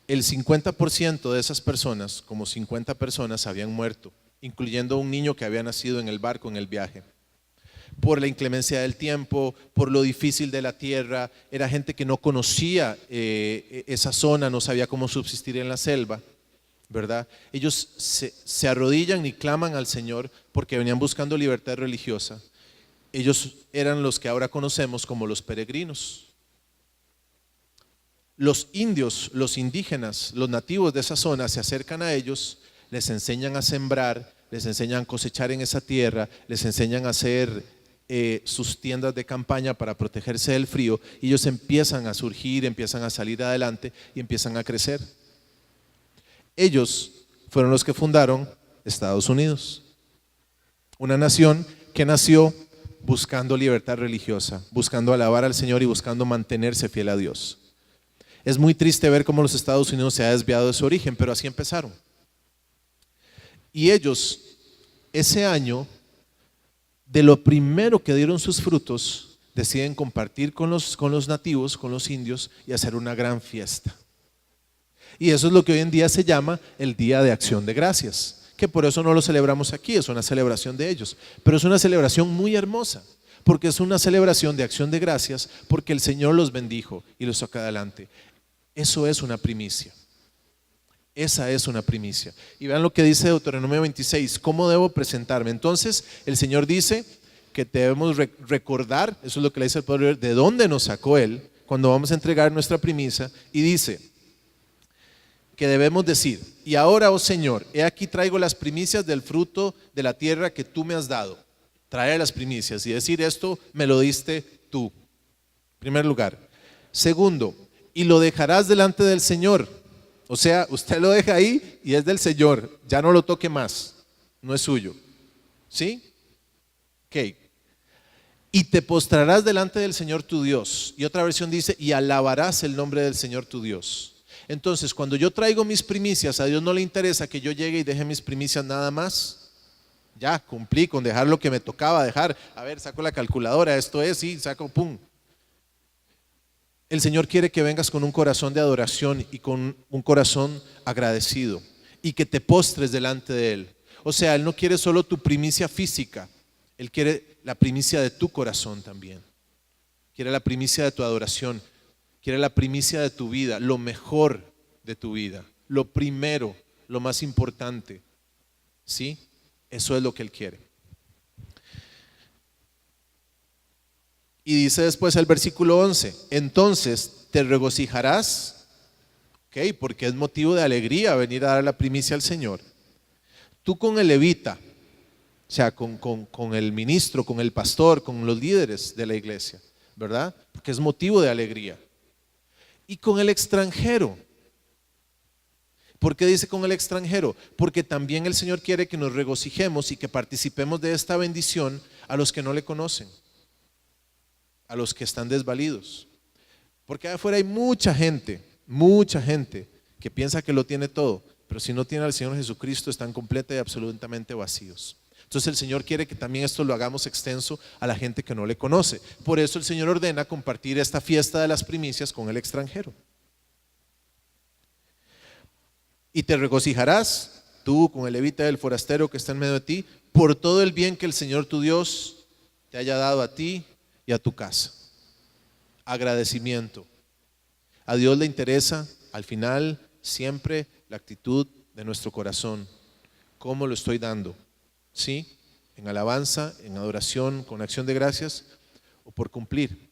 el 50% de esas personas, como 50 personas, habían muerto, incluyendo un niño que había nacido en el barco en el viaje. Por la inclemencia del tiempo, por lo difícil de la tierra, era gente que no conocía esa zona, no sabía cómo subsistir en la selva, ¿verdad? Ellos se arrodillan y claman al Señor porque venían buscando libertad religiosa. Ellos eran los que ahora conocemos como los peregrinos. Los indios, los indígenas, los nativos de esa zona se acercan a ellos, les enseñan a sembrar, les enseñan a cosechar en esa tierra, les enseñan a hacer sus tiendas de campaña para protegerse del frío, y ellos empiezan a surgir, empiezan a salir adelante y empiezan a crecer. Ellos fueron los que fundaron Estados Unidos, una nación que nació buscando libertad religiosa, buscando alabar al Señor y buscando mantenerse fiel a Dios. Es muy triste ver cómo los Estados Unidos se ha desviado de su origen, pero así empezaron. Y ellos, ese año, de lo primero que dieron sus frutos, deciden compartir con los nativos, con los indios, y hacer una gran fiesta. Y eso es lo que hoy en día se llama el Día de Acción de Gracias, que por eso no lo celebramos aquí, es una celebración de ellos, pero es una celebración muy hermosa, porque es una celebración de acción de gracias, porque el Señor los bendijo y los sacó adelante. Eso es una primicia. Esa es una primicia. Y vean lo que dice Deuteronomio 26, ¿cómo debo presentarme? Entonces el Señor dice que debemos recordar, eso es lo que le dice el pueblo, de dónde nos sacó Él cuando vamos a entregar nuestra primicia, y dice que debemos decir: y ahora, oh Señor, he aquí traigo las primicias del fruto de la tierra que tú me has dado. Traer las primicias y decir: esto me lo diste tú. En primer lugar. Segundo, y lo dejarás delante del Señor. O sea, usted lo deja ahí y es del Señor, ya no lo toque más, no es suyo. ¿Sí? Ok. Y te postrarás delante del Señor tu Dios. Y otra versión dice: y alabarás el nombre del Señor tu Dios. Entonces, cuando yo traigo mis primicias, a Dios no le interesa que yo llegue y deje mis primicias nada más. Ya cumplí con dejar lo que me tocaba dejar. A ver, saco la calculadora, esto es, sí, saco, pum. El Señor quiere que vengas con un corazón de adoración y con un corazón agradecido, y que te postres delante de Él. O sea, Él no quiere solo tu primicia física, Él quiere la primicia de tu corazón también. Quiere la primicia de tu adoración, quiere la primicia de tu vida, lo mejor de tu vida, lo primero, lo más importante. ¿Sí? Eso es lo que Él quiere. Y dice después el versículo 11, entonces te regocijarás, ¿ok? Porque es motivo de alegría venir a dar la primicia al Señor. Tú con el levita, o sea, con el ministro, con el pastor, con los líderes de la iglesia, ¿verdad? Porque es motivo de alegría. Y con el extranjero. ¿Por qué dice con el extranjero? Porque también el Señor quiere que nos regocijemos y que participemos de esta bendición a los que no le conocen, a los que están desvalidos. Porque afuera hay mucha gente que piensa que lo tiene todo, pero si no tiene al Señor Jesucristo están completa y absolutamente vacíos. Entonces el Señor quiere que también esto lo hagamos extenso a la gente que no le conoce. Por eso el Señor ordena compartir esta fiesta de las primicias con el extranjero. Y te regocijarás, tú con el levita y el forastero que está en medio de ti, por todo el bien que el Señor tu Dios te haya dado a ti y a tu casa. Agradecimiento. A Dios le interesa al final siempre la actitud de nuestro corazón. ¿Cómo lo estoy dando? ¿Sí? En alabanza, en adoración, con acción de gracias, o por cumplir.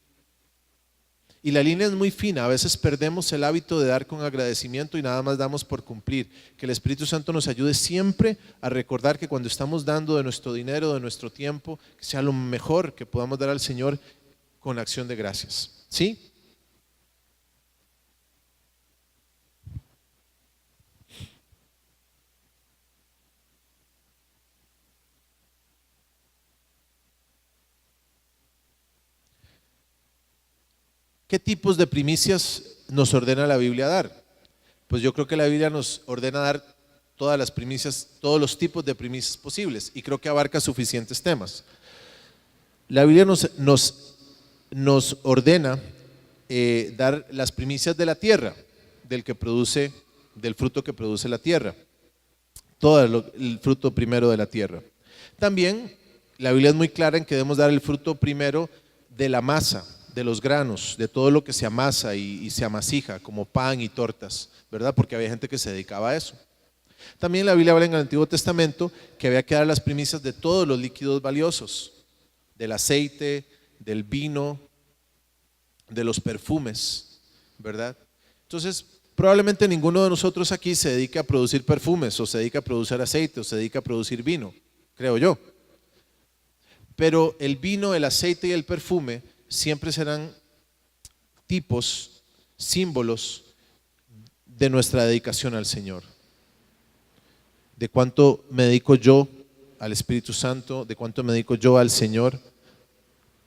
Y la línea es muy fina, a veces perdemos el hábito de dar con agradecimiento y nada más damos por cumplir. Que el Espíritu Santo nos ayude siempre a recordar que cuando estamos dando de nuestro dinero, de nuestro tiempo, que sea lo mejor que podamos dar al Señor con acción de gracias. ¿Sí? ¿Qué tipos de primicias nos ordena la Biblia dar? Pues yo creo que la Biblia nos ordena dar todas las primicias, todos los tipos de primicias posibles, y creo que abarca suficientes temas. La Biblia nos ordena dar las primicias de la tierra, del fruto que produce la tierra, todo el fruto primero de la tierra. También la Biblia es muy clara en que debemos dar el fruto primero de la masa, de los granos, de todo lo que se amasa y se amasija, como pan y tortas, ¿verdad? Porque había gente que se dedicaba a eso. También la Biblia habla en el Antiguo Testamento que había que dar las primicias de todos los líquidos valiosos, del aceite, del vino, de los perfumes, ¿verdad? Entonces, probablemente ninguno de nosotros aquí se dedica a producir perfumes, o se dedica a producir aceite, o se dedica a producir vino, creo yo. Pero el vino, el aceite y el perfume siempre serán tipos, símbolos de nuestra dedicación al Señor. De cuánto me dedico yo al Espíritu Santo, de cuánto me dedico yo al Señor,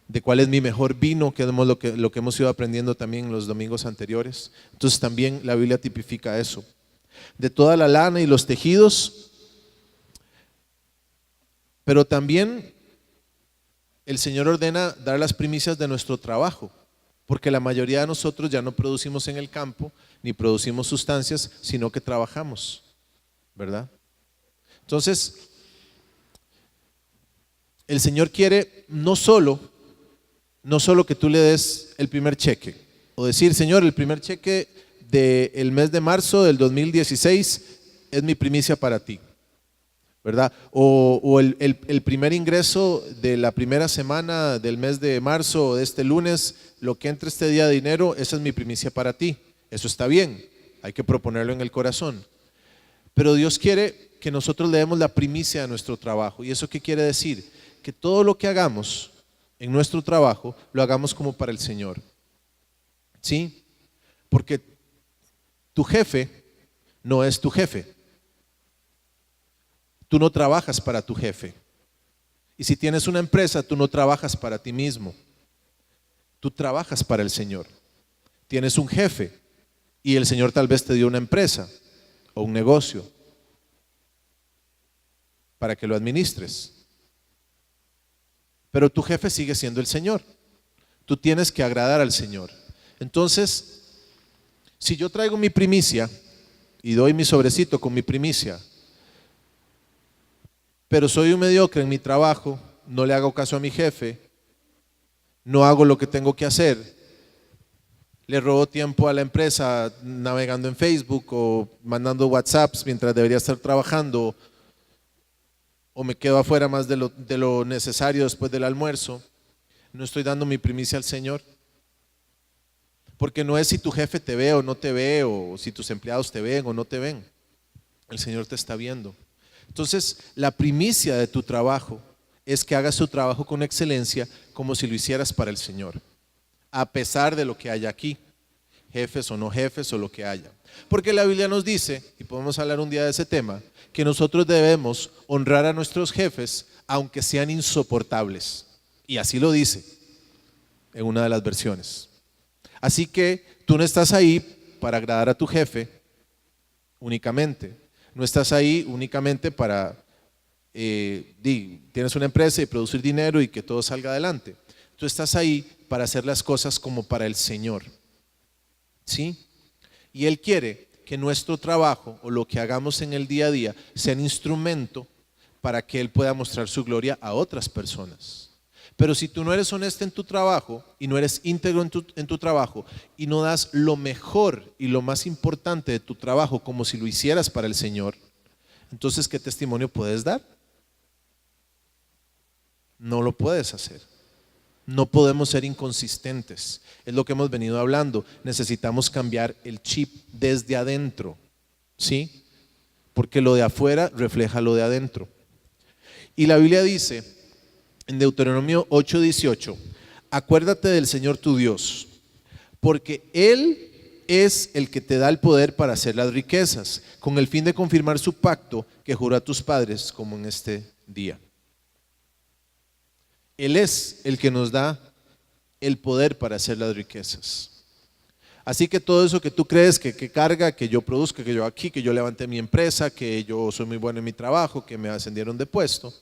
de cuál es mi mejor vino, que es lo que hemos ido aprendiendo también en los domingos anteriores. Entonces también la Biblia tipifica eso. De toda la lana y los tejidos, pero también el Señor ordena dar las primicias de nuestro trabajo, porque la mayoría de nosotros ya no producimos en el campo, ni producimos sustancias, sino que trabajamos, ¿verdad? Entonces, el Señor quiere no solo que tú le des el primer cheque, o decir, Señor, el primer cheque del mes de marzo del 2016 es mi primicia para ti, ¿verdad? O el primer ingreso de la primera semana del mes de marzo o de este lunes, lo que entre este día de dinero, esa es mi primicia para ti. Eso está bien, hay que proponerlo en el corazón. Pero Dios quiere que nosotros le demos la primicia de nuestro trabajo. ¿Y eso qué quiere decir? Que todo lo que hagamos en nuestro trabajo, lo hagamos como para el Señor. ¿Sí? Porque tu jefe no es tu jefe. Tú no trabajas para tu jefe. Y si tienes una empresa, tú no trabajas para ti mismo. Tú trabajas para el Señor. Tienes un jefe y el Señor tal vez te dio una empresa o un negocio para que lo administres. Pero tu jefe sigue siendo el Señor. Tú tienes que agradar al Señor. Entonces, si yo traigo mi primicia y doy mi sobrecito con mi primicia, pero soy un mediocre en mi trabajo, no le hago caso a mi jefe, no hago lo que tengo que hacer, le robo tiempo a la empresa navegando en Facebook o mandando WhatsApps mientras debería estar trabajando, o me quedo afuera más de lo necesario después del almuerzo, no estoy dando mi primicia al Señor. Porque no es si tu jefe te ve o no te ve, o si tus empleados te ven o no te ven. El Señor te está viendo. Entonces, la primicia de tu trabajo es que hagas tu trabajo con excelencia, como si lo hicieras para el Señor, a pesar de lo que haya aquí, jefes o no jefes o lo que haya. Porque la Biblia nos dice, y podemos hablar un día de ese tema, que nosotros debemos honrar a nuestros jefes aunque sean insoportables. Y así lo dice en una de las versiones. Así que tú no estás ahí para agradar a tu jefe únicamente. No estás ahí únicamente para, tienes una empresa y producir dinero y que todo salga adelante. Tú estás ahí para hacer las cosas como para el Señor. ¿Sí? Y Él quiere que nuestro trabajo o lo que hagamos en el día a día sea un instrumento para que Él pueda mostrar su gloria a otras personas. Pero si tú no eres honesto en tu trabajo y no eres íntegro en tu trabajo y no das lo mejor y lo más importante de tu trabajo como si lo hicieras para el Señor, entonces ¿qué testimonio puedes dar? No lo puedes hacer. No podemos ser inconsistentes. Es lo que hemos venido hablando. Necesitamos cambiar el chip desde adentro, ¿sí? Porque lo de afuera refleja lo de adentro. Y la Biblia dice en Deuteronomio 8:18, acuérdate del Señor tu Dios, porque Él es el que te da el poder para hacer las riquezas, con el fin de confirmar su pacto que juró a tus padres como en este día. Él es el que nos da el poder para hacer las riquezas. Así que todo eso que tú crees que carga, que yo produzca, que yo aquí, que yo levanté mi empresa, que yo soy muy bueno en mi trabajo, que me ascendieron de puesto,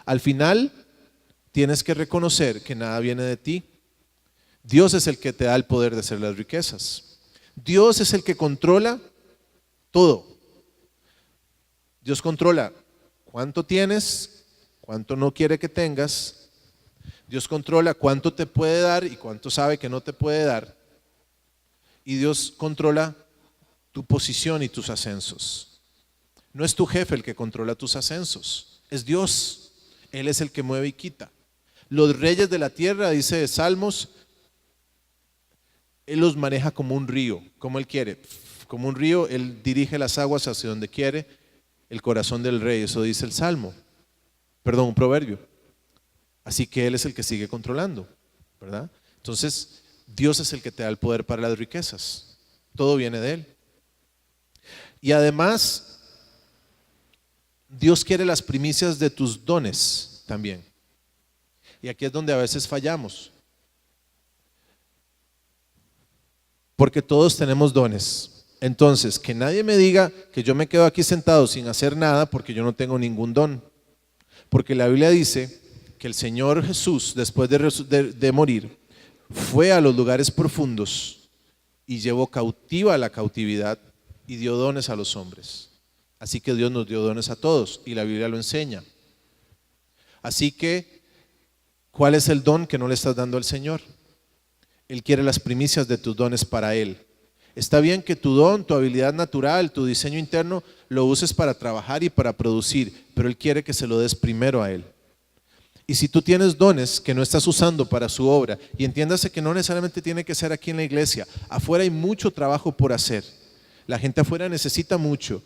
al final tienes que reconocer que nada viene de ti. Dios es el que te da el poder de hacer las riquezas. Dios es el que controla todo. Dios controla cuánto tienes, cuánto no quiere que tengas. Dios controla cuánto te puede dar y cuánto sabe que no te puede dar. Y Dios controla tu posición y tus ascensos. No es tu jefe el que controla tus ascensos, es Dios. Él es el que mueve y quita. Los reyes de la tierra, dice Salmos, Él los maneja como un río, como Él quiere. Como un río, Él dirige las aguas hacia donde quiere el corazón del rey. Eso dice el Salmo. Perdón, un proverbio. Así que Él es el que sigue controlando, ¿verdad? Entonces, Dios es el que te da el poder para las riquezas. Todo viene de Él. Y además, Dios quiere las primicias de tus dones también. Y aquí es donde a veces fallamos. Porque todos tenemos dones. Entonces, que nadie me diga que yo me quedo aquí sentado sin hacer nada porque yo no tengo ningún don. Porque la Biblia dice que el Señor Jesús, después de morir, fue a los lugares profundos y llevó cautiva la cautividad y dio dones a los hombres. Así que Dios nos dio dones a todos y la Biblia lo enseña. Así que, ¿cuál es el don que no le estás dando al Señor? Él quiere las primicias de tus dones para Él. Está bien que tu don, tu habilidad natural, tu diseño interno lo uses para trabajar y para producir, pero Él quiere que se lo des primero a Él. Y si tú tienes dones que no estás usando para su obra, y entiéndase que no necesariamente tiene que ser aquí en la iglesia, afuera hay mucho trabajo por hacer. La gente afuera necesita mucho.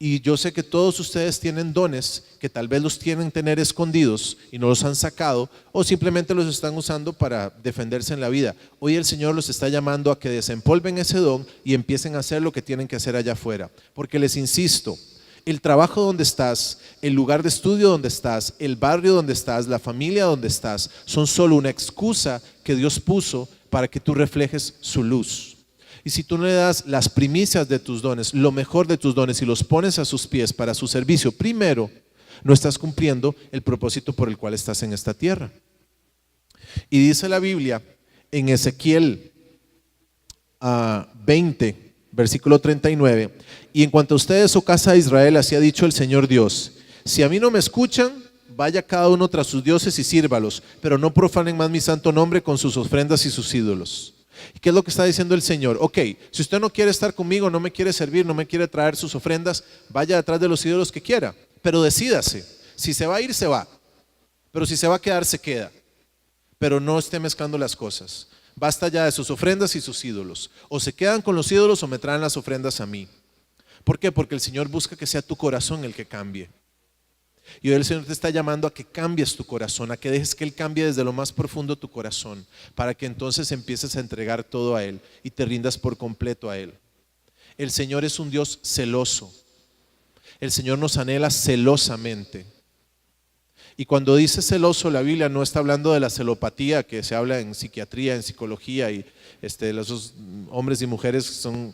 Y yo sé que todos ustedes tienen dones que tal vez los tienen tener escondidos y no los han sacado, o simplemente los están usando para defenderse en la vida. Hoy el Señor los está llamando a que desempolven ese don y empiecen a hacer lo que tienen que hacer allá afuera. Porque les insisto, el trabajo donde estás, el lugar de estudio donde estás, el barrio donde estás, la familia donde estás, son solo una excusa que Dios puso para que tú reflejes su luz. Y si tú no le das las primicias de tus dones, lo mejor de tus dones, y los pones a sus pies para su servicio, primero, no estás cumpliendo el propósito por el cual estás en esta tierra. Y dice la Biblia en Ezequiel 20, versículo 39, y en cuanto a ustedes, oh casa de Israel, así ha dicho el Señor Dios, si a mí no me escuchan, vaya cada uno tras sus dioses y sírvalos, pero no profanen más mi santo nombre con sus ofrendas y sus ídolos. ¿Y qué es lo que está diciendo el Señor? Ok, si usted no quiere estar conmigo, no me quiere servir, no me quiere traer sus ofrendas, vaya detrás de los ídolos que quiera, pero decídase. Si se va a ir, se va, pero si se va a quedar, se queda. Pero no esté mezclando las cosas. Basta ya de sus ofrendas y sus ídolos. O se quedan con los ídolos o me traen las ofrendas a mí. ¿Por qué? Porque el Señor busca que sea tu corazón el que cambie. Y hoy el Señor te está llamando a que cambies tu corazón, a que dejes que Él cambie desde lo más profundo tu corazón, para que entonces empieces a entregar todo a Él y te rindas por completo a Él. El Señor es un Dios celoso. El Señor nos anhela celosamente. Y cuando dice celoso, la Biblia no está hablando de la celopatía que se habla en psiquiatría, en psicología, y los hombres y mujeres que son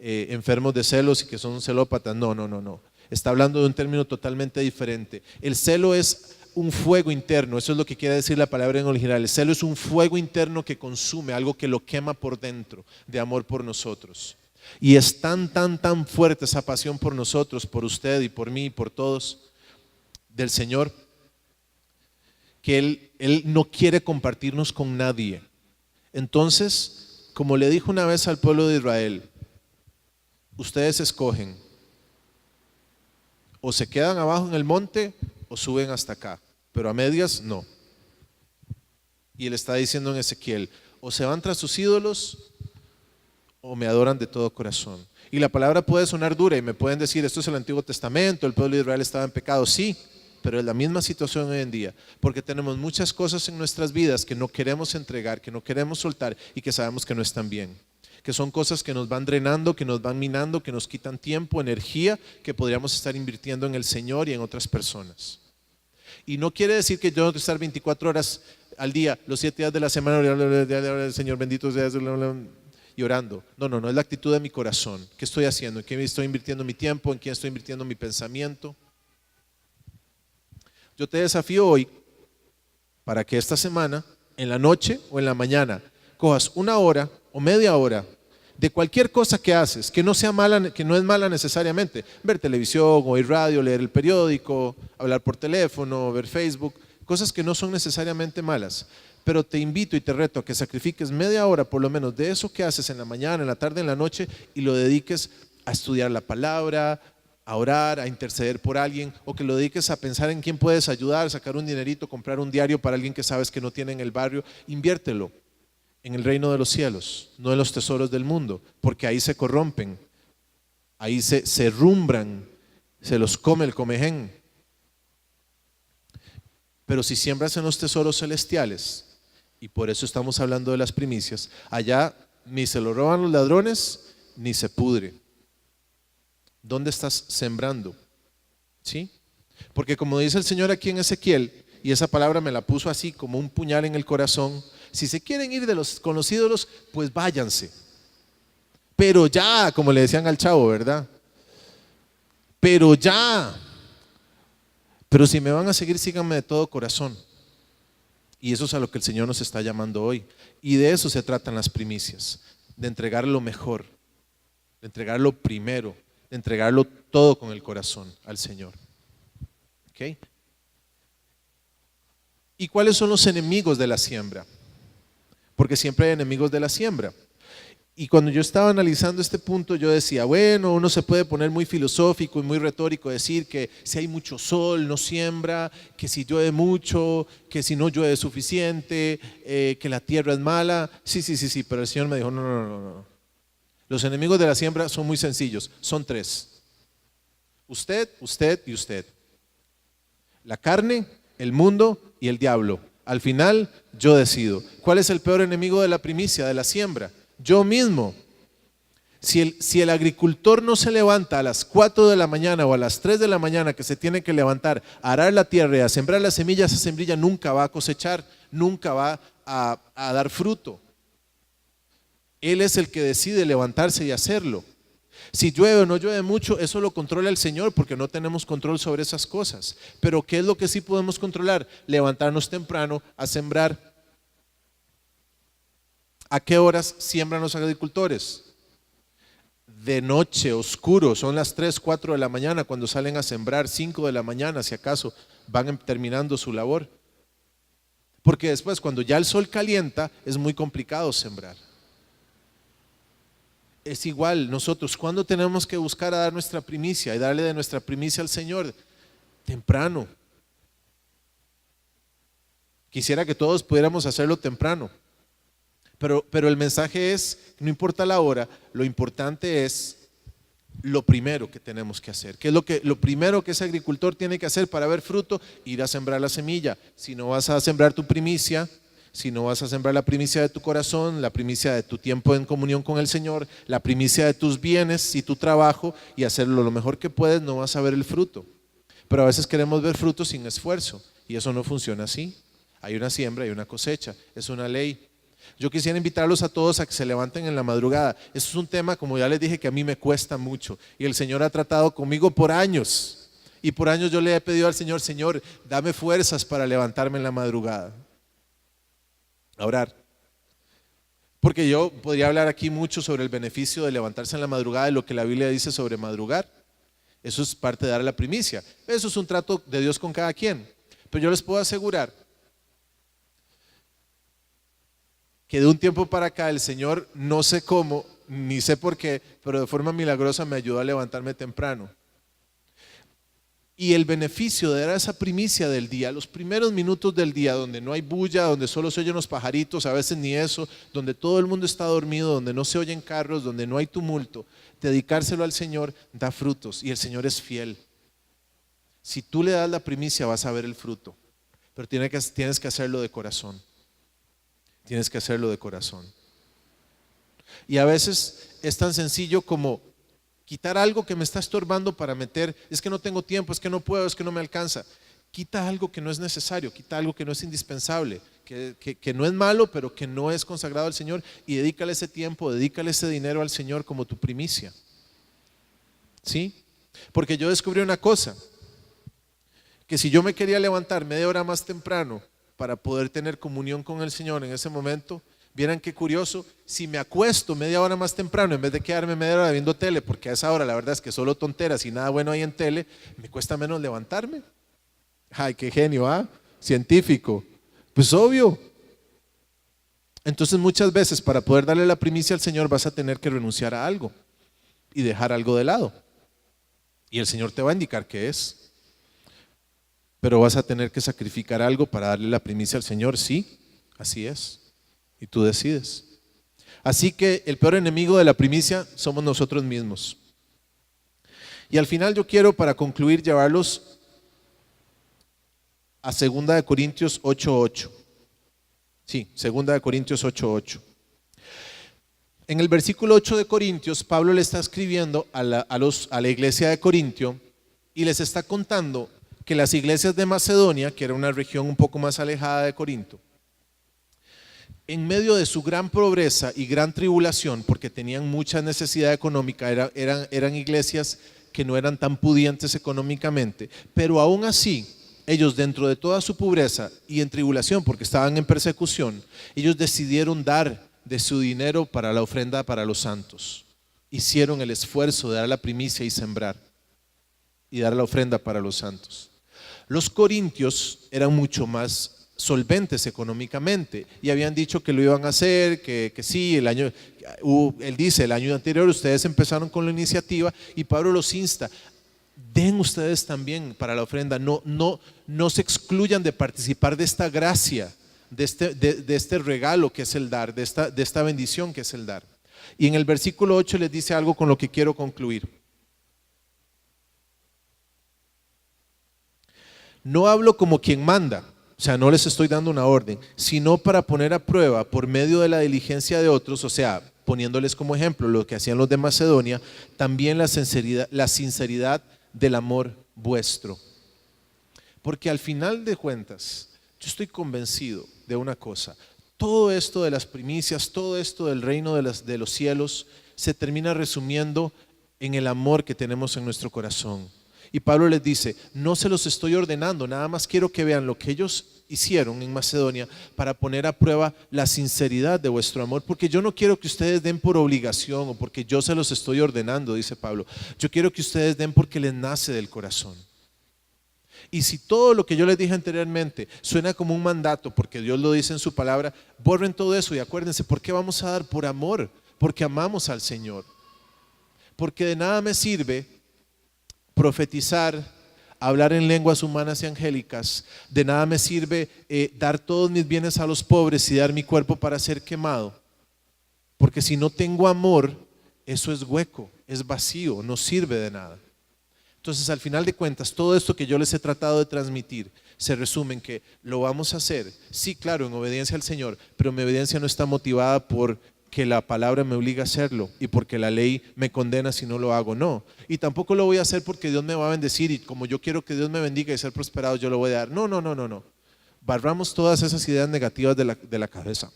enfermos de celos y que son celópatas. No. Está hablando de un término totalmente diferente. El celo es un fuego interno, eso es lo que quiere decir la palabra en original. El celo es un fuego interno que consume, algo que lo quema por dentro, de amor por nosotros. Y es tan fuerte esa pasión por nosotros, por usted y por mí y por todos, del Señor, que Él no quiere compartirnos con nadie. Entonces, como le dijo una vez al pueblo de Israel, ustedes escogen. O se quedan abajo en el monte o suben hasta acá, pero a medias no. Y Él está diciendo en Ezequiel, o se van tras sus ídolos o me adoran de todo corazón. Y la palabra puede sonar dura y me pueden decir, esto es el Antiguo Testamento, el pueblo de Israel estaba en pecado, sí, pero es la misma situación hoy en día, porque tenemos muchas cosas en nuestras vidas que no queremos entregar, que no queremos soltar y que sabemos que no están bien. Que son cosas que nos van drenando, que nos van minando, que nos quitan tiempo, energía, que podríamos estar invirtiendo en el Señor y en otras personas. Y no quiere decir que yo tengo que estar 24 horas al día, los 7 días de la semana, Señor bendito seas, y orando. No, es la actitud de mi corazón. ¿Qué estoy haciendo? ¿En qué estoy invirtiendo mi tiempo? ¿En quién estoy invirtiendo mi pensamiento? Yo te desafío hoy para que esta semana, en la noche o en la mañana, cojas una hora o media hora de cualquier cosa que haces, que no sea mala, que no es mala necesariamente, ver televisión, oír radio, leer el periódico, hablar por teléfono, ver Facebook, cosas que no son necesariamente malas, pero te invito y te reto a que sacrifiques media hora por lo menos de eso que haces en la mañana, en la tarde, en la noche y lo dediques a estudiar la palabra, a orar, a interceder por alguien, o que lo dediques a pensar en quién puedes ayudar, sacar un dinerito, comprar un diario para alguien que sabes que no tiene en el barrio, inviértelo en el reino de los cielos, no en los tesoros del mundo, porque ahí se corrompen, ahí se rumbran, se los come el comején. Pero si siembras en los tesoros celestiales, y por eso estamos hablando de las primicias, allá ni se lo roban los ladrones, ni se pudre. ¿Dónde estás sembrando? ¿Sí? Porque como dice el Señor aquí en Ezequiel, y esa palabra me la puso así como un puñal en el corazón. Si se quieren ir con los ídolos, pues váyanse. Pero ya, como le decían al chavo, ¿verdad? Pero ya. Pero si me van a seguir, síganme de todo corazón. Y eso es a lo que el Señor nos está llamando hoy. Y de eso se tratan las primicias, de entregar lo mejor, de entregar lo primero, de entregarlo todo con el corazón al Señor. ¿Okay? ¿Y cuáles son los enemigos de la siembra? Porque siempre hay enemigos de la siembra. Y cuando yo estaba analizando este punto, yo decía, bueno, uno se puede poner muy filosófico y muy retórico, decir que si hay mucho sol no siembra, que si llueve mucho, que si no llueve suficiente, que la tierra es mala. Sí, pero el Señor me dijo, no. Los enemigos de la siembra son muy sencillos, son tres. Usted y usted. La carne, el mundo y el diablo. Al final, yo decido. ¿Cuál es el peor enemigo de la primicia, de la siembra? Yo mismo. Si el agricultor no se levanta a las 4 de la mañana o a las 3 de la mañana, que se tiene que levantar a arar la tierra y a sembrar las semillas, esa semilla nunca va a cosechar, nunca va a dar fruto. Él es el que decide levantarse y hacerlo. Si llueve o no llueve mucho, eso lo controla el Señor, porque no tenemos control sobre esas cosas. Pero ¿qué es lo que sí podemos controlar? Levantarnos temprano a sembrar. ¿A qué horas siembran los agricultores? De noche, oscuro, son las 3, 4 de la mañana cuando salen a sembrar, 5 de la mañana si acaso van terminando su labor. Porque después, cuando ya el sol calienta, es muy complicado sembrar. Es igual, nosotros, ¿cuándo tenemos que buscar a dar nuestra primicia y darle de nuestra primicia al Señor? Temprano. Quisiera que todos pudiéramos hacerlo temprano. Pero el mensaje es, no importa la hora, lo importante es lo primero que tenemos que hacer. ¿Qué es lo primero que ese agricultor tiene que hacer para ver fruto? Ir a sembrar la semilla. Si no vas a sembrar tu primicia, si no vas a sembrar la primicia de tu corazón, la primicia de tu tiempo en comunión con el Señor, la primicia de tus bienes y tu trabajo, y hacerlo lo mejor que puedes, no vas a ver el fruto. Pero a veces queremos ver fruto sin esfuerzo, y eso no funciona así. Hay una siembra y una cosecha, es una ley. Yo quisiera invitarlos a todos a que se levanten en la madrugada. Esto es un tema, como ya les dije, que a mí me cuesta mucho, y el Señor ha tratado conmigo por años, y por años yo le he pedido al Señor, Señor, dame fuerzas para levantarme en la madrugada a orar. Porque yo podría hablar aquí mucho sobre el beneficio de levantarse en la madrugada y lo que la Biblia dice sobre madrugar. Eso es parte de dar la primicia. Eso es un trato de Dios con cada quien. Pero yo les puedo asegurar que de un tiempo para acá el Señor, no sé cómo, ni sé por qué, pero de forma milagrosa me ayudó a levantarme temprano. Y el beneficio de dar esa primicia del día, los primeros minutos del día, donde no hay bulla, donde solo se oyen los pajaritos, a veces ni eso, donde todo el mundo está dormido, donde no se oyen carros, donde no hay tumulto, dedicárselo al Señor da frutos, y el Señor es fiel. Si tú le das la primicia, vas a ver el fruto, pero tienes que hacerlo de corazón. Tienes que hacerlo de corazón. Y a veces es tan sencillo como quitar algo que me está estorbando para meter, es que no tengo tiempo, es que no puedo, es que no me alcanza. Quita algo que no es necesario, quita algo que no es indispensable, que no es malo, pero que no es consagrado al Señor, y dedícale ese tiempo, dedícale ese dinero al Señor como tu primicia. ¿Sí? Porque yo descubrí una cosa, que si yo me quería levantar media hora más temprano para poder tener comunión con el Señor en ese momento, vieran qué curioso, si me acuesto media hora más temprano en vez de quedarme media hora viendo tele, porque a esa hora la verdad es que solo tonteras y nada bueno hay en tele, me cuesta menos levantarme. Ay, qué genio, ¿ah? Científico. Pues obvio. Entonces muchas veces para poder darle la primicia al Señor vas a tener que renunciar a algo y dejar algo de lado. Y el Señor te va a indicar qué es. Pero vas a tener que sacrificar algo para darle la primicia al Señor, sí, así es. Y tú decides. Así que el peor enemigo de la primicia somos nosotros mismos. Y al final yo quiero, para concluir, llevarlos a 2 Corintios 8:8. Sí, 2 Corintios 8:8. En el versículo 8 de Corintios, Pablo le está escribiendo a la iglesia de Corintio y les está contando que las iglesias de Macedonia, que era una región un poco más alejada de Corinto, en medio de su gran pobreza y gran tribulación, porque tenían mucha necesidad económica, eran iglesias que no eran tan pudientes económicamente, pero aún así, ellos dentro de toda su pobreza y en tribulación, porque estaban en persecución, ellos decidieron dar de su dinero para la ofrenda para los santos. Hicieron el esfuerzo de dar la primicia y sembrar y dar la ofrenda para los santos. Los corintios eran mucho más solventes económicamente y habían dicho que lo iban a hacer, que sí, él dice, el año anterior ustedes empezaron con la iniciativa y Pablo los insta, den ustedes también para la ofrenda, no se excluyan de participar de esta gracia, de este regalo que es el dar, de esta bendición que es el dar. Y en el versículo 8 les dice algo con lo que quiero concluir. No hablo como quien manda, o sea, no les estoy dando una orden, sino para poner a prueba por medio de la diligencia de otros, o sea, poniéndoles como ejemplo lo que hacían los de Macedonia, también la sinceridad del amor vuestro. Porque al final de cuentas, yo estoy convencido de una cosa, todo esto de las primicias, todo esto del reino de los cielos, se termina resumiendo en el amor que tenemos en nuestro corazón. Y Pablo les dice, no se los estoy ordenando, nada más quiero que vean lo que ellos hicieron en Macedonia para poner a prueba la sinceridad de vuestro amor, porque yo no quiero que ustedes den por obligación o porque yo se los estoy ordenando, dice Pablo. Yo quiero que ustedes den porque les nace del corazón. Y si todo lo que yo les dije anteriormente suena como un mandato, porque Dios lo dice en su palabra, borren todo eso y acuérdense, ¿por qué vamos a dar? Por amor, porque amamos al Señor. Porque de nada me sirve profetizar, hablar en lenguas humanas y angélicas, de nada me sirve dar todos mis bienes a los pobres y dar mi cuerpo para ser quemado, porque si no tengo amor, eso es hueco, es vacío, no sirve de nada. Entonces, al final de cuentas, todo esto que yo les he tratado de transmitir se resume en que lo vamos a hacer, sí, claro, en obediencia al Señor, pero mi obediencia no está motivada por que la palabra me obliga a hacerlo y porque la ley me condena si no lo hago, no. Y tampoco lo voy a hacer porque Dios me va a bendecir y como yo quiero que Dios me bendiga y ser prosperado, yo lo voy a dar. No. Barramos todas esas ideas negativas de la cabeza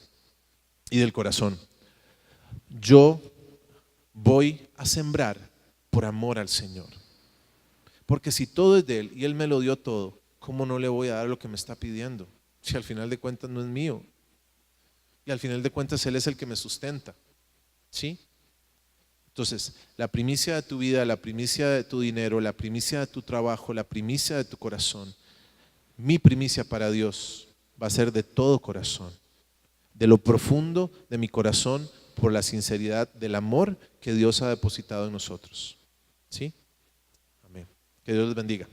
y del corazón. Yo voy a sembrar por amor al Señor. Porque si todo es de Él y Él me lo dio todo, ¿cómo no le voy a dar lo que me está pidiendo? Si al final de cuentas no es mío. Y al final de cuentas Él es el que me sustenta. ¿Sí? Entonces, la primicia de tu vida, la primicia de tu dinero, la primicia de tu trabajo, la primicia de tu corazón, mi primicia para Dios va a ser de todo corazón, de lo profundo de mi corazón, por la sinceridad del amor que Dios ha depositado en nosotros. ¿Sí? Amén. Que Dios les bendiga.